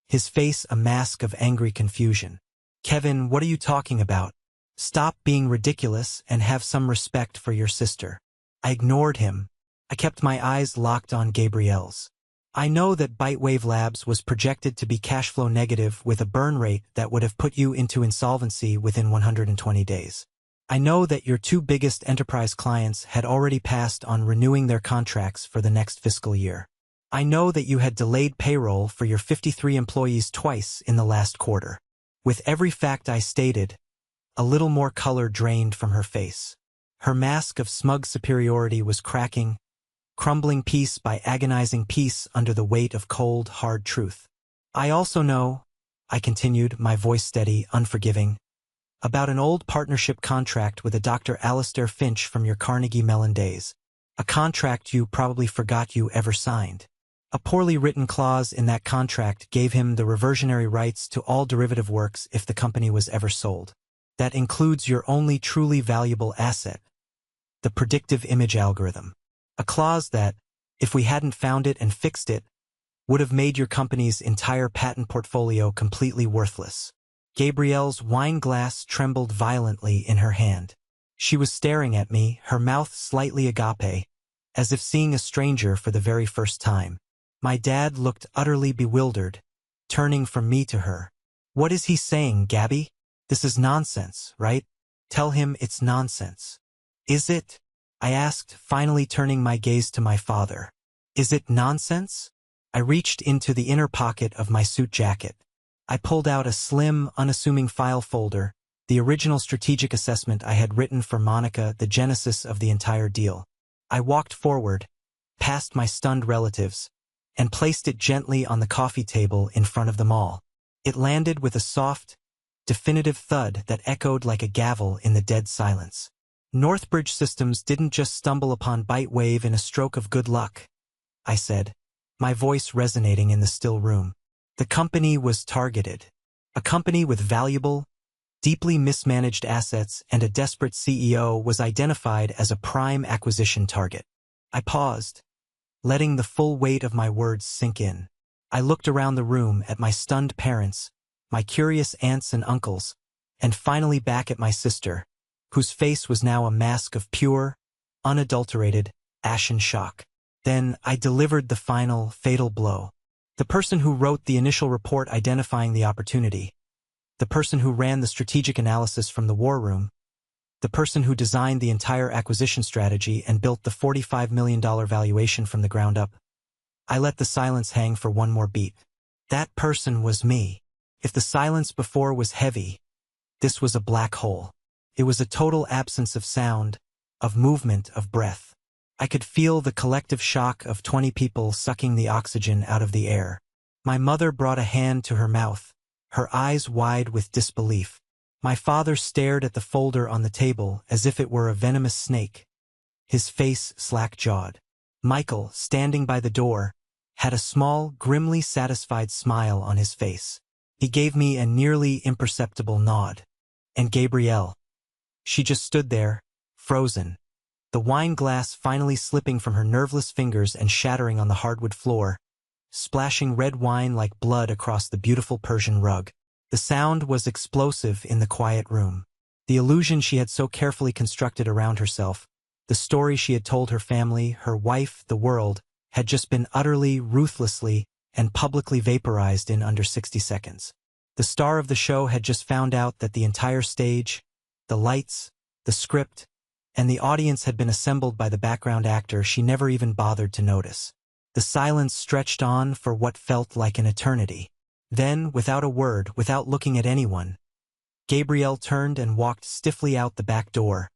his face a mask of angry confusion. "Kevin, what are you talking about? Stop being ridiculous and have some respect for your sister." I ignored him. I kept my eyes locked on Gabrielle's. "I know that Bitewave Labs was projected to be cash flow negative with a burn rate that would have put you into insolvency within 120 days. I know that your two biggest enterprise clients had already passed on renewing their contracts for the next fiscal year. I know that you had delayed payroll for your 53 employees twice in the last quarter." With every fact I stated, a little more color drained from her face. Her mask of smug superiority was cracking, crumbling piece by agonizing piece under the weight of cold, hard truth. "I also know," I continued, my voice steady, unforgiving, "about an old partnership contract with a Dr. Alistair Finch from your Carnegie Mellon days. A contract you probably forgot you ever signed. A poorly written clause in that contract gave him the reversionary rights to all derivative works if the company was ever sold. That includes your only truly valuable asset, the predictive image algorithm. A clause that, if we hadn't found it and fixed it, would have made your company's entire patent portfolio completely worthless." Gabrielle's wine glass trembled violently in her hand. She was staring at me, her mouth slightly agape, as if seeing a stranger for the very first time. My dad looked utterly bewildered, turning from me to her. "What is he saying, Gabby? This is nonsense, right? Tell him it's nonsense." "Is it?" I asked, finally turning my gaze to my father. "Is it nonsense?" I reached into the inner pocket of my suit jacket. I pulled out a slim, unassuming file folder, the original strategic assessment I had written for Monica, the genesis of the entire deal. I walked forward, past my stunned relatives, and placed it gently on the coffee table in front of them all. It landed with a soft, definitive thud that echoed like a gavel in the dead silence. "Northbridge Systems didn't just stumble upon Bitewave in a stroke of good luck," I said, my voice resonating in the still room. "The company was targeted. A company with valuable, deeply mismanaged assets and a desperate CEO was identified as a prime acquisition target." I paused, letting the full weight of my words sink in. I looked around the room at my stunned parents, my curious aunts and uncles, and finally back at my sister, whose face was now a mask of pure, unadulterated, ashen shock. Then I delivered the final, fatal blow. The person who wrote the initial report identifying the opportunity, the person who ran the strategic analysis from the war room, the person who designed the entire acquisition strategy and built the $45 million valuation from the ground up. I let the silence hang for one more beat. That person was me. If the silence before was heavy, this was a black hole. It was a total absence of sound, of movement, of breath. I could feel the collective shock of 20 people sucking the oxygen out of the air. My mother brought a hand to her mouth, her eyes wide with disbelief. My father stared at the folder on the table as if it were a venomous snake. his face slack-jawed. Michael, standing by the door, had a small, grimly satisfied smile on his face. He gave me a nearly imperceptible nod. And Gabrielle. She just stood there, frozen, the wine glass finally slipping from her nerveless fingers and shattering on the hardwood floor, splashing red wine like blood across the beautiful Persian rug. The sound was explosive in the quiet room. The illusion she had so carefully constructed around herself, the story she had told her family, her wife, the world, had just been utterly, ruthlessly, and publicly vaporized in under 60 seconds. The star of the show had just found out that the entire stage, the lights, the script, and the audience had been assembled by the background actor she never even bothered to notice. The silence stretched on for what felt like an eternity. Then, without a word, without looking at anyone, Gabrielle turned and walked stiffly out the back door,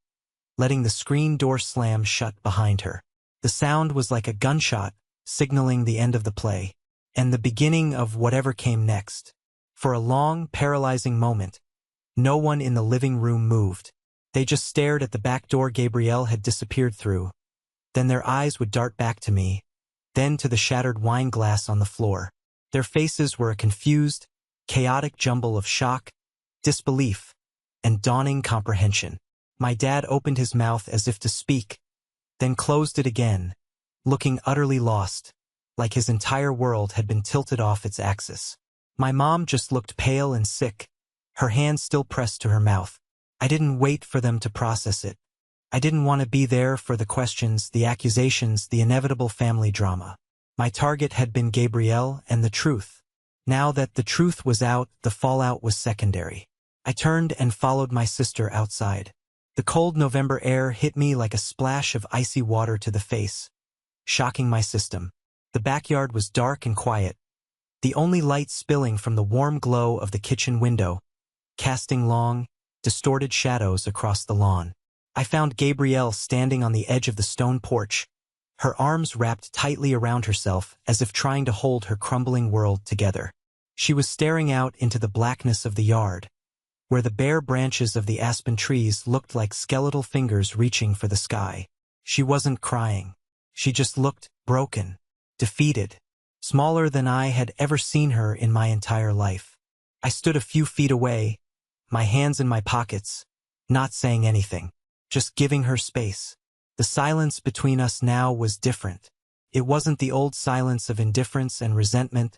letting the screen door slam shut behind her. The sound was like a gunshot, signaling the end of the play, and the beginning of whatever came next. For a long, paralyzing moment, no one in the living room moved. They just stared at the back door Gabrielle had disappeared through. Then their eyes would dart back to me, then to the shattered wine glass on the floor. Their faces were a confused, chaotic jumble of shock, disbelief, and dawning comprehension. My dad opened his mouth as if to speak, then closed it again, looking utterly lost, like his entire world had been tilted off its axis. My mom just looked pale and sick, her hand still pressed to her mouth. I didn't wait for them to process it. I didn't want to be there for the questions, the accusations, the inevitable family drama. My target had been Gabrielle and the truth. Now that the truth was out, the fallout was secondary. I turned and followed my sister outside. The cold November air hit me like a splash of icy water to the face, shocking my system. The backyard was dark and quiet, the only light spilling from the warm glow of the kitchen window, casting long, distorted shadows across the lawn. I found Gabrielle standing on the edge of the stone porch, her arms wrapped tightly around herself as if trying to hold her crumbling world together. She was staring out into the blackness of the yard, where the bare branches of the aspen trees looked like skeletal fingers reaching for the sky. She wasn't crying. She just looked broken, defeated, smaller than I had ever seen her in my entire life. I stood a few feet away, my hands in my pockets, not saying anything, just giving her space. The silence between us now was different. It wasn't the old silence of indifference and resentment,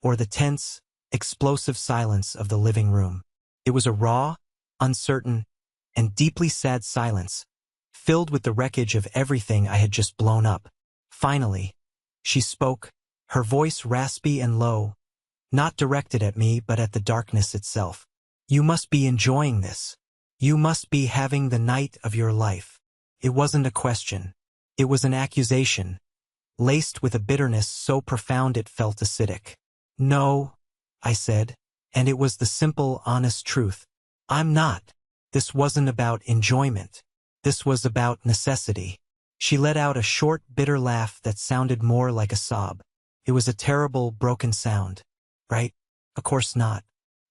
or the tense, explosive silence of the living room. It was a raw, uncertain, and deeply sad silence, filled with the wreckage of everything I had just blown up. Finally, she spoke, her voice raspy and low, not directed at me but at the darkness itself. "You must be enjoying this. You must be having the night of your life." It wasn't a question. It was an accusation, laced with a bitterness so profound it felt acidic. "No," I said, and it was the simple, honest truth. "I'm not." This wasn't about enjoyment. This was about necessity. She let out a short, bitter laugh that sounded more like a sob. It was a terrible, broken sound. "Right? Of course not.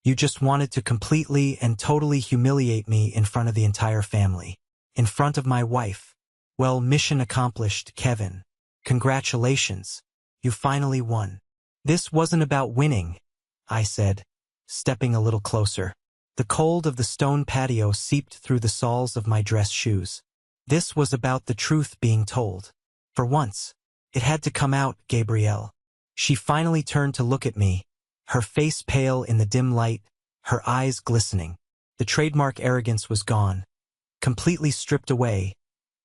You just wanted to completely and totally humiliate me in front of the entire family. In front of my wife. Well, mission accomplished, Kevin. Congratulations. You finally won." "This wasn't about winning," I said, stepping a little closer. The cold of the stone patio seeped through the soles of my dress shoes. "This was about the truth being told. For once, it had to come out, Gabrielle." She finally turned to look at me, her face pale in the dim light, her eyes glistening. The trademark arrogance was gone, completely stripped away,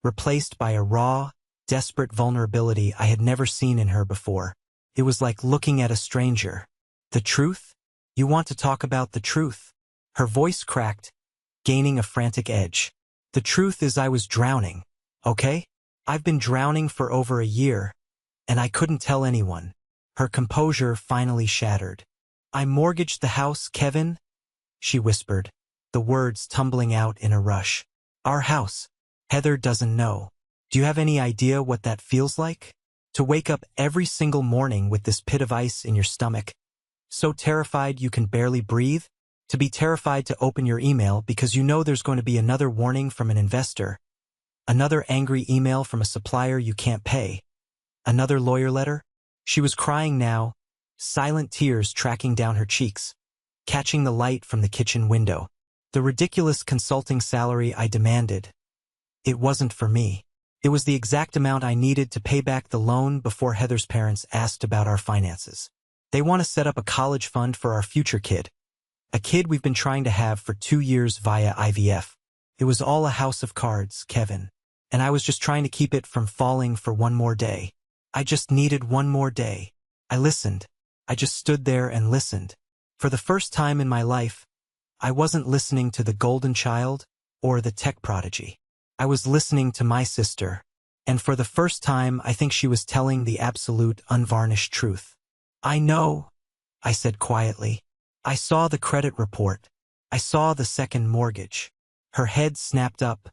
replaced by a raw, desperate vulnerability I had never seen in her before. It was like looking at a stranger. "The truth? You want to talk about the truth?" Her voice cracked, gaining a frantic edge. "The truth is I was drowning, okay? I've been drowning for over a year, and I couldn't tell anyone." Her composure finally shattered. "I mortgaged the house, Kevin," she whispered, the words tumbling out in a rush. "Our house. Heather doesn't know. Do you have any idea what that feels like? To wake up every single morning with this pit of ice in your stomach, so terrified you can barely breathe? To be terrified to open your email because you know there's going to be another warning from an investor, Another angry email from a supplier you can't pay. Another lawyer letter? She was crying now, silent tears tracking down her cheeks, catching the light from the kitchen window. The ridiculous consulting salary I demanded. It wasn't for me. It was the exact amount I needed to pay back the loan before Heather's parents asked about our finances. They want to set up a college fund for our future kid. A kid we've been trying to have for 2 years via IVF. It was all a house of cards, Kevin. And I was just trying to keep it from falling for one more day. I just needed one more day. I listened. I just stood there and listened. For the first time in my life, I wasn't listening to the golden child or the tech prodigy. I was listening to my sister. And for the first time, I think she was telling the absolute, unvarnished truth. I know, I said quietly. I saw the credit report. I saw the second mortgage. Her head snapped up,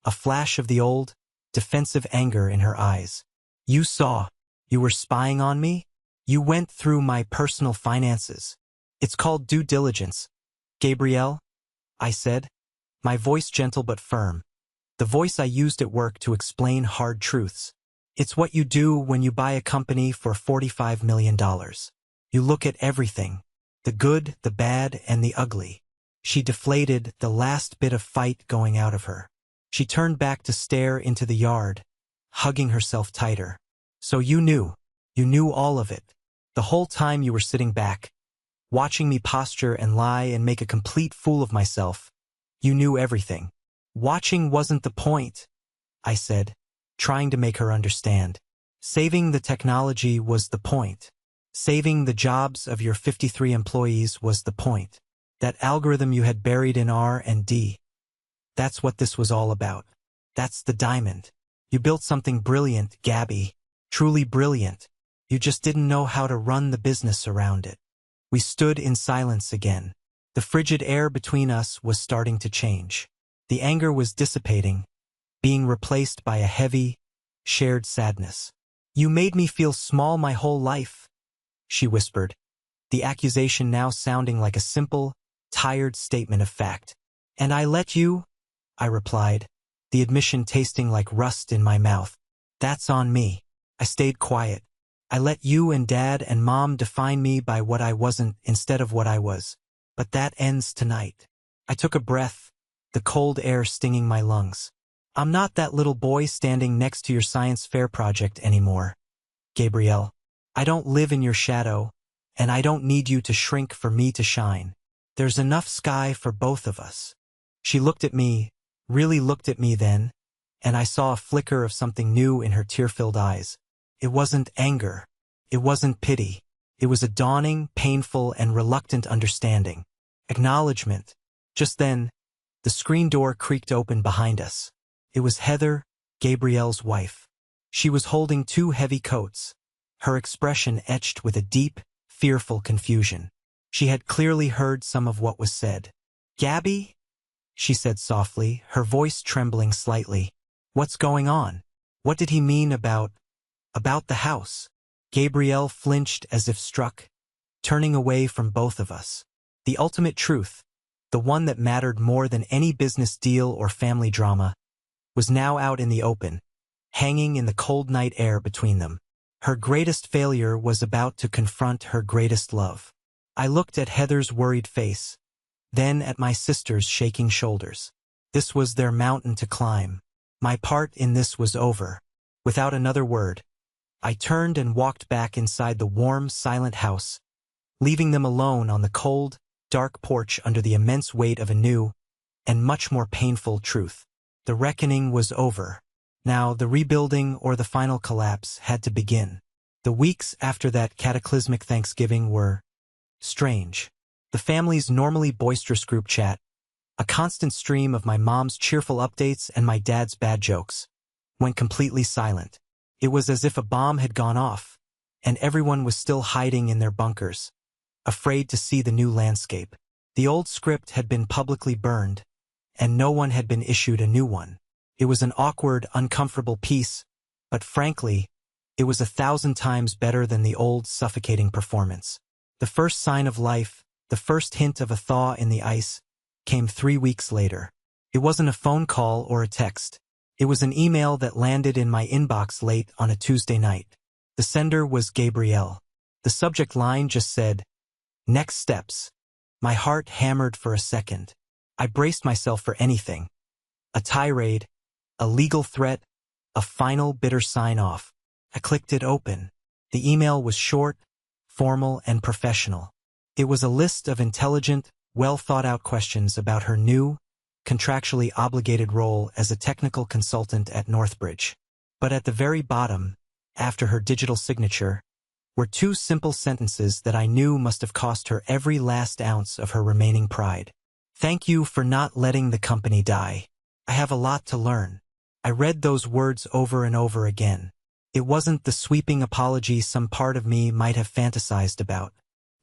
a flash of the old, defensive anger in her eyes. You saw. You were spying on me? You went through my personal finances. It's called due diligence. Gabrielle, I said, my voice gentle but firm. The voice I used at work to explain hard truths. It's what you do when you buy a company for $45 million. You look at everything. The good, the bad, and the ugly. She deflated, the last bit of fight going out of her. She turned back to stare into the yard, hugging herself tighter. So you knew all of it. The whole time you were sitting back, watching me posture and lie and make a complete fool of myself. You knew everything. Watching wasn't the point, I said, trying to make her understand. Saving the technology was the point. Saving the jobs of your 53 employees was the point. That algorithm you had buried in R&D. That's what this was all about. That's the diamond. You built something brilliant, Gabby. Truly brilliant. You just didn't know how to run the business around it. We stood in silence again. The frigid air between us was starting to change. The anger was dissipating, being replaced by a heavy, shared sadness. You made me feel small my whole life, she whispered, the accusation now sounding like a simple, tired statement of fact. And I let you, I replied, the admission tasting like rust in my mouth. That's on me. I stayed quiet. I let you and Dad and Mom define me by what I wasn't instead of what I was. But that ends tonight. I took a breath, the cold air stinging my lungs. I'm not that little boy standing next to your science fair project anymore, Gabrielle. I don't live in your shadow, and I don't need you to shrink for me to shine. There's enough sky for both of us. She looked at me, really looked at me then, and I saw a flicker of something new in her tear-filled eyes. It wasn't anger. It wasn't pity. It was a dawning, painful, and reluctant understanding. Acknowledgement. Just then, the screen door creaked open behind us. It was Heather, Gabrielle's wife. She was holding 2 heavy coats, her expression etched with a deep, fearful confusion. She had clearly heard some of what was said. Gabby? She said softly, her voice trembling slightly. What's going on? What did he mean about the house? Gabrielle flinched as if struck, turning away from both of us. The ultimate truth, the one that mattered more than any business deal or family drama, was now out in the open, hanging in the cold night air between them. Her greatest failure was about to confront her greatest love. I looked at Heather's worried face, then at my sister's shaking shoulders. This was their mountain to climb. My part in this was over. Without another word, I turned and walked back inside the warm, silent house, leaving them alone on the cold, dark porch under the immense weight of a new and much more painful truth. The reckoning was over. Now the rebuilding or the final collapse had to begin. The weeks after that cataclysmic Thanksgiving were strange. The family's normally boisterous group chat, a constant stream of my mom's cheerful updates and my dad's bad jokes, went completely silent. It was as if a bomb had gone off, and everyone was still hiding in their bunkers, afraid to see the new landscape. The old script had been publicly burned, and no one had been issued a new one. It was an awkward, uncomfortable piece, but frankly, it was 1,000 times better than the old, suffocating performance. The first sign of life, the first hint of a thaw in the ice, came 3 weeks later. It wasn't a phone call or a text. It was an email that landed in my inbox late on a Tuesday night. The sender was Gabrielle. The subject line just said, "Next steps." My heart hammered for a second. I braced myself for anything. A tirade, a legal threat, a final bitter sign-off. I clicked it open. The email was short, formal, and professional. It was a list of intelligent, well-thought-out questions about her new, contractually obligated role as a technical consultant at Northbridge. But at the very bottom, after her digital signature, were two simple sentences that I knew must have cost her every last ounce of her remaining pride. "Thank you for not letting the company die. I have a lot to learn." I read those words over and over again. It wasn't the sweeping apology some part of me might have fantasized about.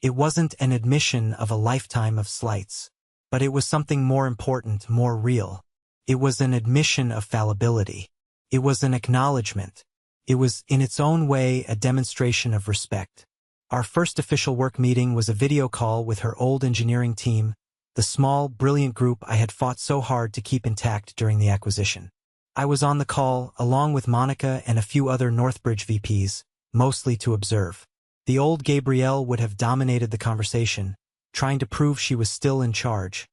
It wasn't an admission of a lifetime of slights. But it was something more important, more real. It was an admission of fallibility. It was an acknowledgement. It was, in its own way, a demonstration of respect. Our first official work meeting was a video call with her old engineering team, the small, brilliant group I had fought so hard to keep intact during the acquisition. I was on the call, along with Monica and a few other Northbridge VPs, mostly to observe. The old Gabrielle would have dominated the conversation, trying to prove she was still in charge,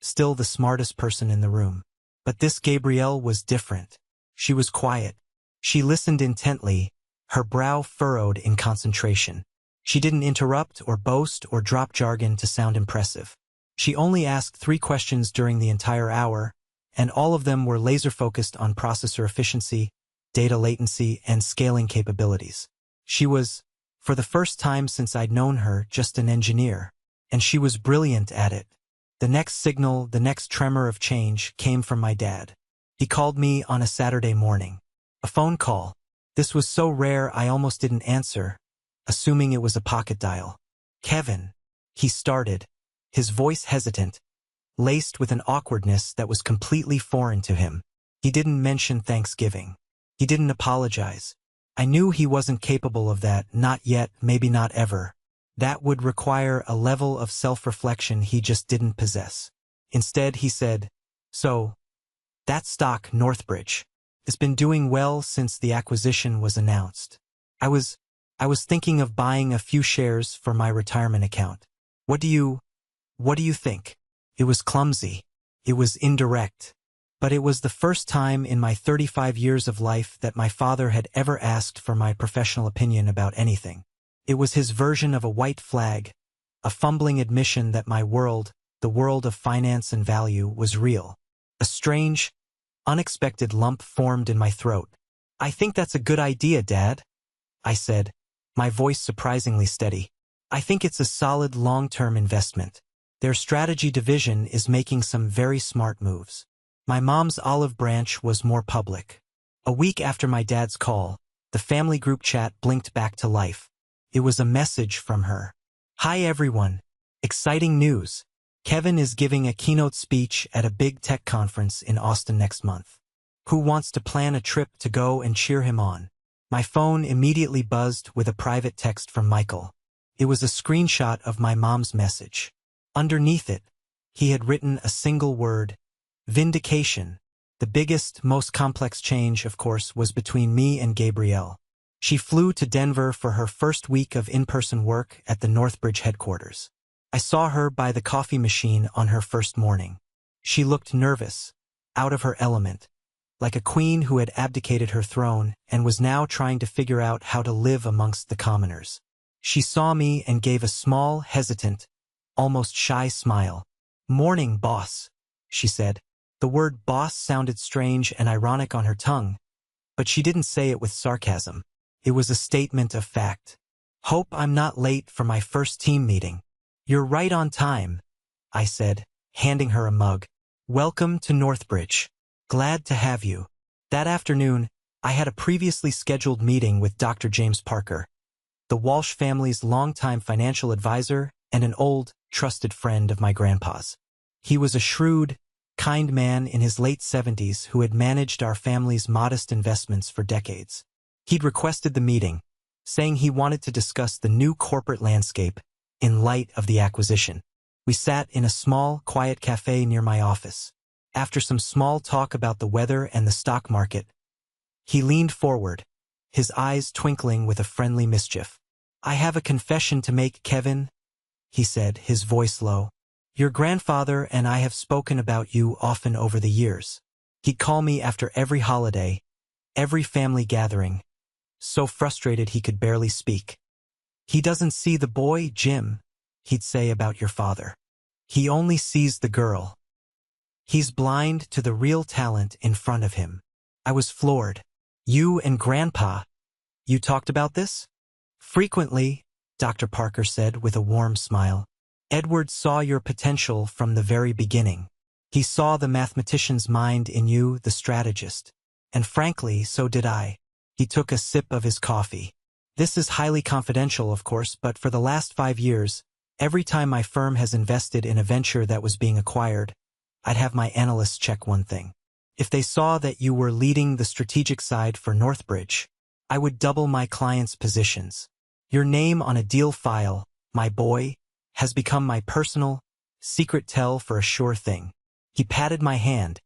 still the smartest person in the room. But this Gabrielle was different. She was quiet. She listened intently, her brow furrowed in concentration. She didn't interrupt or boast or drop jargon to sound impressive. She only asked 3 questions during the entire hour, and all of them were laser-focused on processor efficiency, data latency, and scaling capabilities. She was, for the first time since I'd known her, just an engineer. And she was brilliant at it. The next signal, the next tremor of change, came from my dad. He called me on a Saturday morning. A phone call. This was so rare I almost didn't answer, assuming it was a pocket dial. "Kevin," he started, his voice hesitant, laced with an awkwardness that was completely foreign to him. He didn't mention Thanksgiving. He didn't apologize. I knew he wasn't capable of that, not yet, maybe not ever. That would require a level of self-reflection he just didn't possess. Instead, he said, "So, that stock, Northbridge, has been doing well since the acquisition was announced. I was thinking of buying a few shares for my retirement account. What do you think?" It was clumsy. It was indirect. But it was the first time in my 35 years of life that my father had ever asked for my professional opinion about anything. It was his version of a white flag, a fumbling admission that my world, the world of finance and value, was real. A strange, unexpected lump formed in my throat. "I think that's a good idea, Dad," I said, my voice surprisingly steady. "I think it's a solid long-term investment. Their strategy division is making some very smart moves." My mom's olive branch was more public. A week after my dad's call, the family group chat blinked back to life. It was a message from her. "Hi everyone. Exciting news. Kevin is giving a keynote speech at a big tech conference in Austin next month. Who wants to plan a trip to go and cheer him on?" My phone immediately buzzed with a private text from Michael. It was a screenshot of my mom's message. Underneath it, he had written a single word: vindication. The biggest, most complex change, of course, was between me and Gabrielle. She flew to Denver for her first week of in-person work at the Northbridge headquarters. I saw her by the coffee machine on her first morning. She looked nervous, out of her element, like a queen who had abdicated her throne and was now trying to figure out how to live amongst the commoners. She saw me and gave a small, hesitant, almost shy smile. "Morning, boss," she said. The word boss sounded strange and ironic on her tongue, but she didn't say it with sarcasm. It was a statement of fact. "Hope I'm not late for my first team meeting." "You're right on time," I said, handing her a mug. "Welcome to Northbridge. Glad to have you." That afternoon, I had a previously scheduled meeting with Dr. James Parker, the Walsh family's longtime financial advisor and an old, trusted friend of my grandpa's. He was a shrewd, kind man in his late 70s who had managed our family's modest investments for decades. He'd requested the meeting, saying he wanted to discuss the new corporate landscape in light of the acquisition. We sat in a small, quiet cafe near my office. After some small talk about the weather and the stock market, he leaned forward, his eyes twinkling with a friendly mischief. "I have a confession to make, Kevin," he said, his voice low. "Your grandfather and I have spoken about you often over the years. He'd call me after every holiday, every family gathering, so frustrated he could barely speak. 'He doesn't see the boy, Jim,' he'd say about your father. 'He only sees the girl. He's blind to the real talent in front of him.'" I was floored. "You and Grandpa, you talked about this?" "Frequently," Dr. Parker said with a warm smile. "Edward saw your potential from the very beginning. He saw the mathematician's mind in you, the strategist. And frankly, so did I." He took a sip of his coffee. "This is highly confidential, of course, but for the last 5 years, every time my firm has invested in a venture that was being acquired, I'd have my analysts check one thing. If they saw that you were leading the strategic side for Northbridge, I would double my clients' positions. Your name on a deal file, my boy, has become my personal, secret tell for a sure thing." He patted my hand,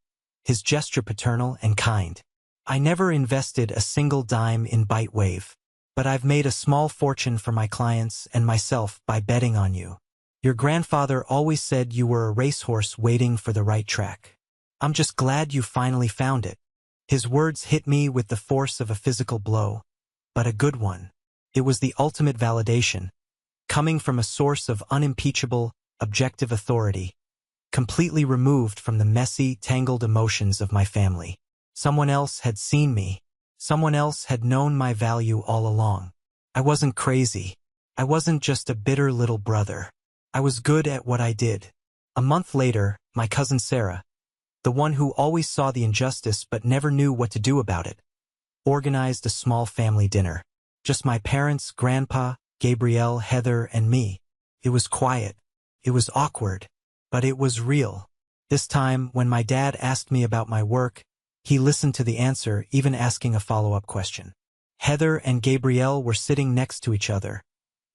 his gesture paternal and kind. "I never invested a single dime in Bitewave, but I've made a small fortune for my clients and myself by betting on you. Your grandfather always said you were a racehorse waiting for the right track. I'm just glad you finally found it." His words hit me with the force of a physical blow, but a good one. It was the ultimate validation, coming from a source of unimpeachable, objective authority, completely removed from the messy, tangled emotions of my family. Someone else had seen me. Someone else had known my value all along. I wasn't crazy. I wasn't just a bitter little brother. I was good at what I did. A month later, my cousin Sarah, the one who always saw the injustice but never knew what to do about it, organized a small family dinner. Just my parents, Grandpa, Gabrielle, Heather, and me. It was quiet. It was awkward. But it was real. This time, when my dad asked me about my work, he listened to the answer, even asking a follow-up question. Heather and Gabrielle were sitting next to each other,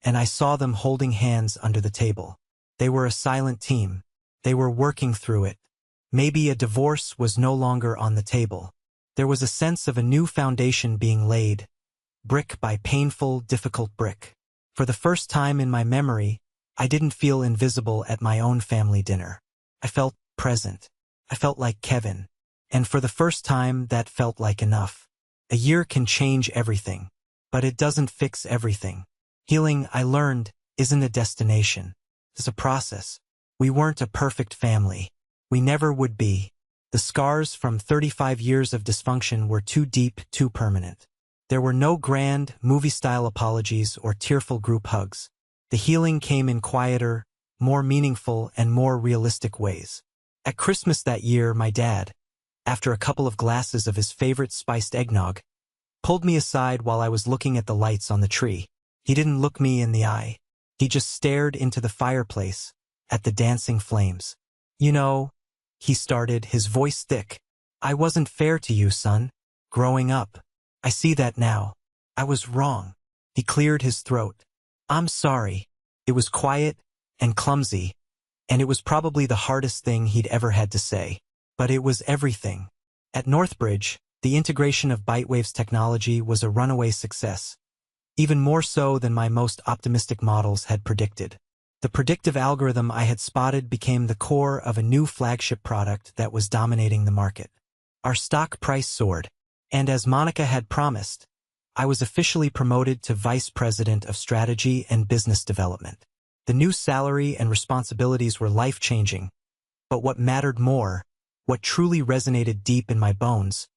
and I saw them holding hands under the table. They were a silent team. They were working through it. Maybe a divorce was no longer on the table. There was a sense of a new foundation being laid, brick by painful, difficult brick. For the first time in my memory, I didn't feel invisible at my own family dinner. I felt present. I felt like Kevin. And for the first time, that felt like enough. A year can change everything, but it doesn't fix everything. Healing, I learned, isn't a destination. It's a process. We weren't a perfect family. We never would be. The scars from 35 years of dysfunction were too deep, too permanent. There were no grand, movie-style apologies or tearful group hugs. The healing came in quieter, more meaningful, and more realistic ways. At Christmas that year, my dad, after a couple of glasses of his favorite spiced eggnog, pulled me aside while I was looking at the lights on the tree. He didn't look me in the eye. He just stared into the fireplace, at the dancing flames. "You know," he started, his voice thick, "I wasn't fair to you, son. Growing up. I see that now. I was wrong." He cleared his throat. "I'm sorry." It was quiet and clumsy, and it was probably the hardest thing he'd ever had to say. But it was everything. At Northbridge, the integration of Bitwave's technology was a runaway success, even more so than my most optimistic models had predicted. The predictive algorithm I had spotted became the core of a new flagship product that was dominating the market. Our stock price soared, and as Monica had promised, I was officially promoted to Vice President of Strategy and Business Development. The new salary and responsibilities were life-changing, but what mattered more, what truly resonated deep in my bones,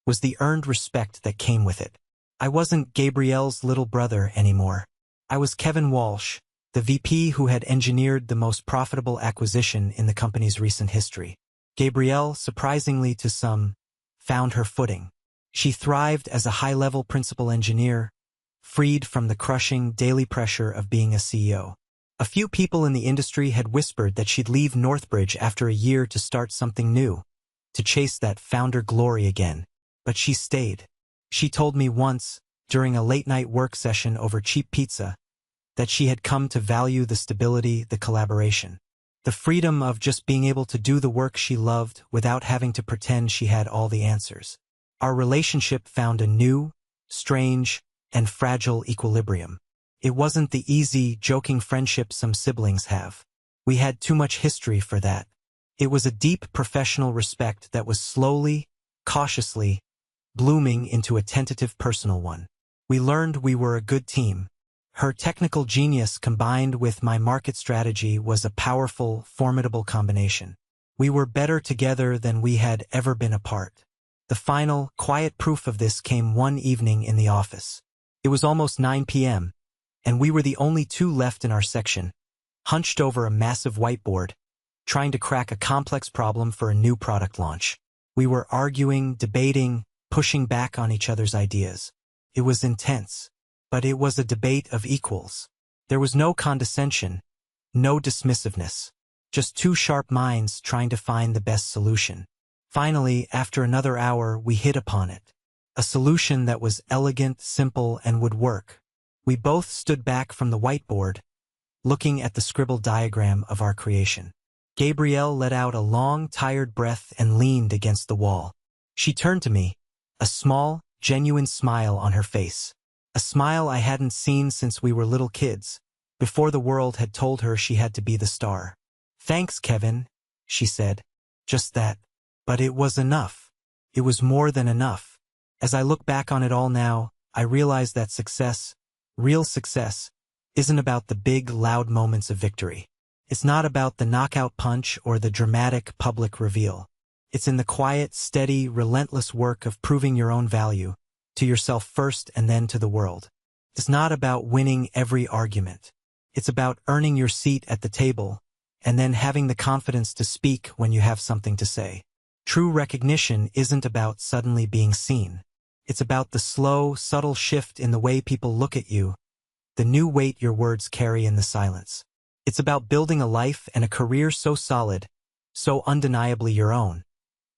was the earned respect that came with it. I wasn't Gabrielle's little brother anymore. I was Kevin Walsh, the VP who had engineered the most profitable acquisition in the company's recent history. Gabrielle, surprisingly to some, found her footing. She thrived as a high-level principal engineer, freed from the crushing daily pressure of being a CEO. A few people in the industry had whispered that she'd leave Northbridge after a year to start something new, to chase that founder glory again. But she stayed. She told me once, during a late-night work session over cheap pizza, that she had come to value the stability, the collaboration. The freedom of just being able to do the work she loved without having to pretend she had all the answers. Our relationship found a new, strange, and fragile equilibrium. It wasn't the easy, joking friendship some siblings have. We had too much history for that. It was a deep professional respect that was slowly, cautiously, blooming into a tentative personal one. We learned we were a good team. Her technical genius combined with my market strategy was a powerful, formidable combination. We were better together than we had ever been apart. The final, quiet proof of this came one evening in the office. It was almost 9 p.m., and we were the only two left in our section, hunched over a massive whiteboard, trying to crack a complex problem for a new product launch. We were arguing, debating, pushing back on each other's ideas. It was intense, but it was a debate of equals. There was no condescension, no dismissiveness, just two sharp minds trying to find the best solution. Finally, after another hour, we hit upon it. A solution that was elegant, simple, and would work. We both stood back from the whiteboard, looking at the scribbled diagram of our creation. Gabrielle let out a long, tired breath and leaned against the wall. She turned to me, a small, genuine smile on her face. A smile I hadn't seen since we were little kids, before the world had told her she had to be the star. "Thanks, Kevin," she said. Just that. But it was enough. It was more than enough. As I look back on it all now, I realize that success, real success, isn't about the big, loud moments of victory. It's not about the knockout punch or the dramatic public reveal. It's in the quiet, steady, relentless work of proving your own value, to yourself first and then to the world. It's not about winning every argument. It's about earning your seat at the table, and then having the confidence to speak when you have something to say. True recognition isn't about suddenly being seen. It's about the slow, subtle shift in the way people look at you, the new weight your words carry in the silence. It's about building a life and a career so solid, so undeniably your own,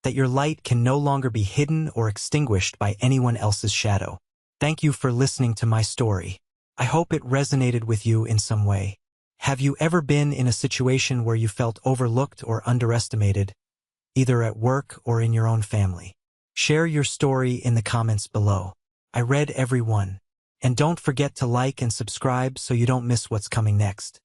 that your light can no longer be hidden or extinguished by anyone else's shadow. Thank you for listening to my story. I hope it resonated with you in some way. Have you ever been in a situation where you felt overlooked or underestimated, either at work or in your own family? Share your story in the comments below. I read every one. And don't forget to like and subscribe so you don't miss what's coming next.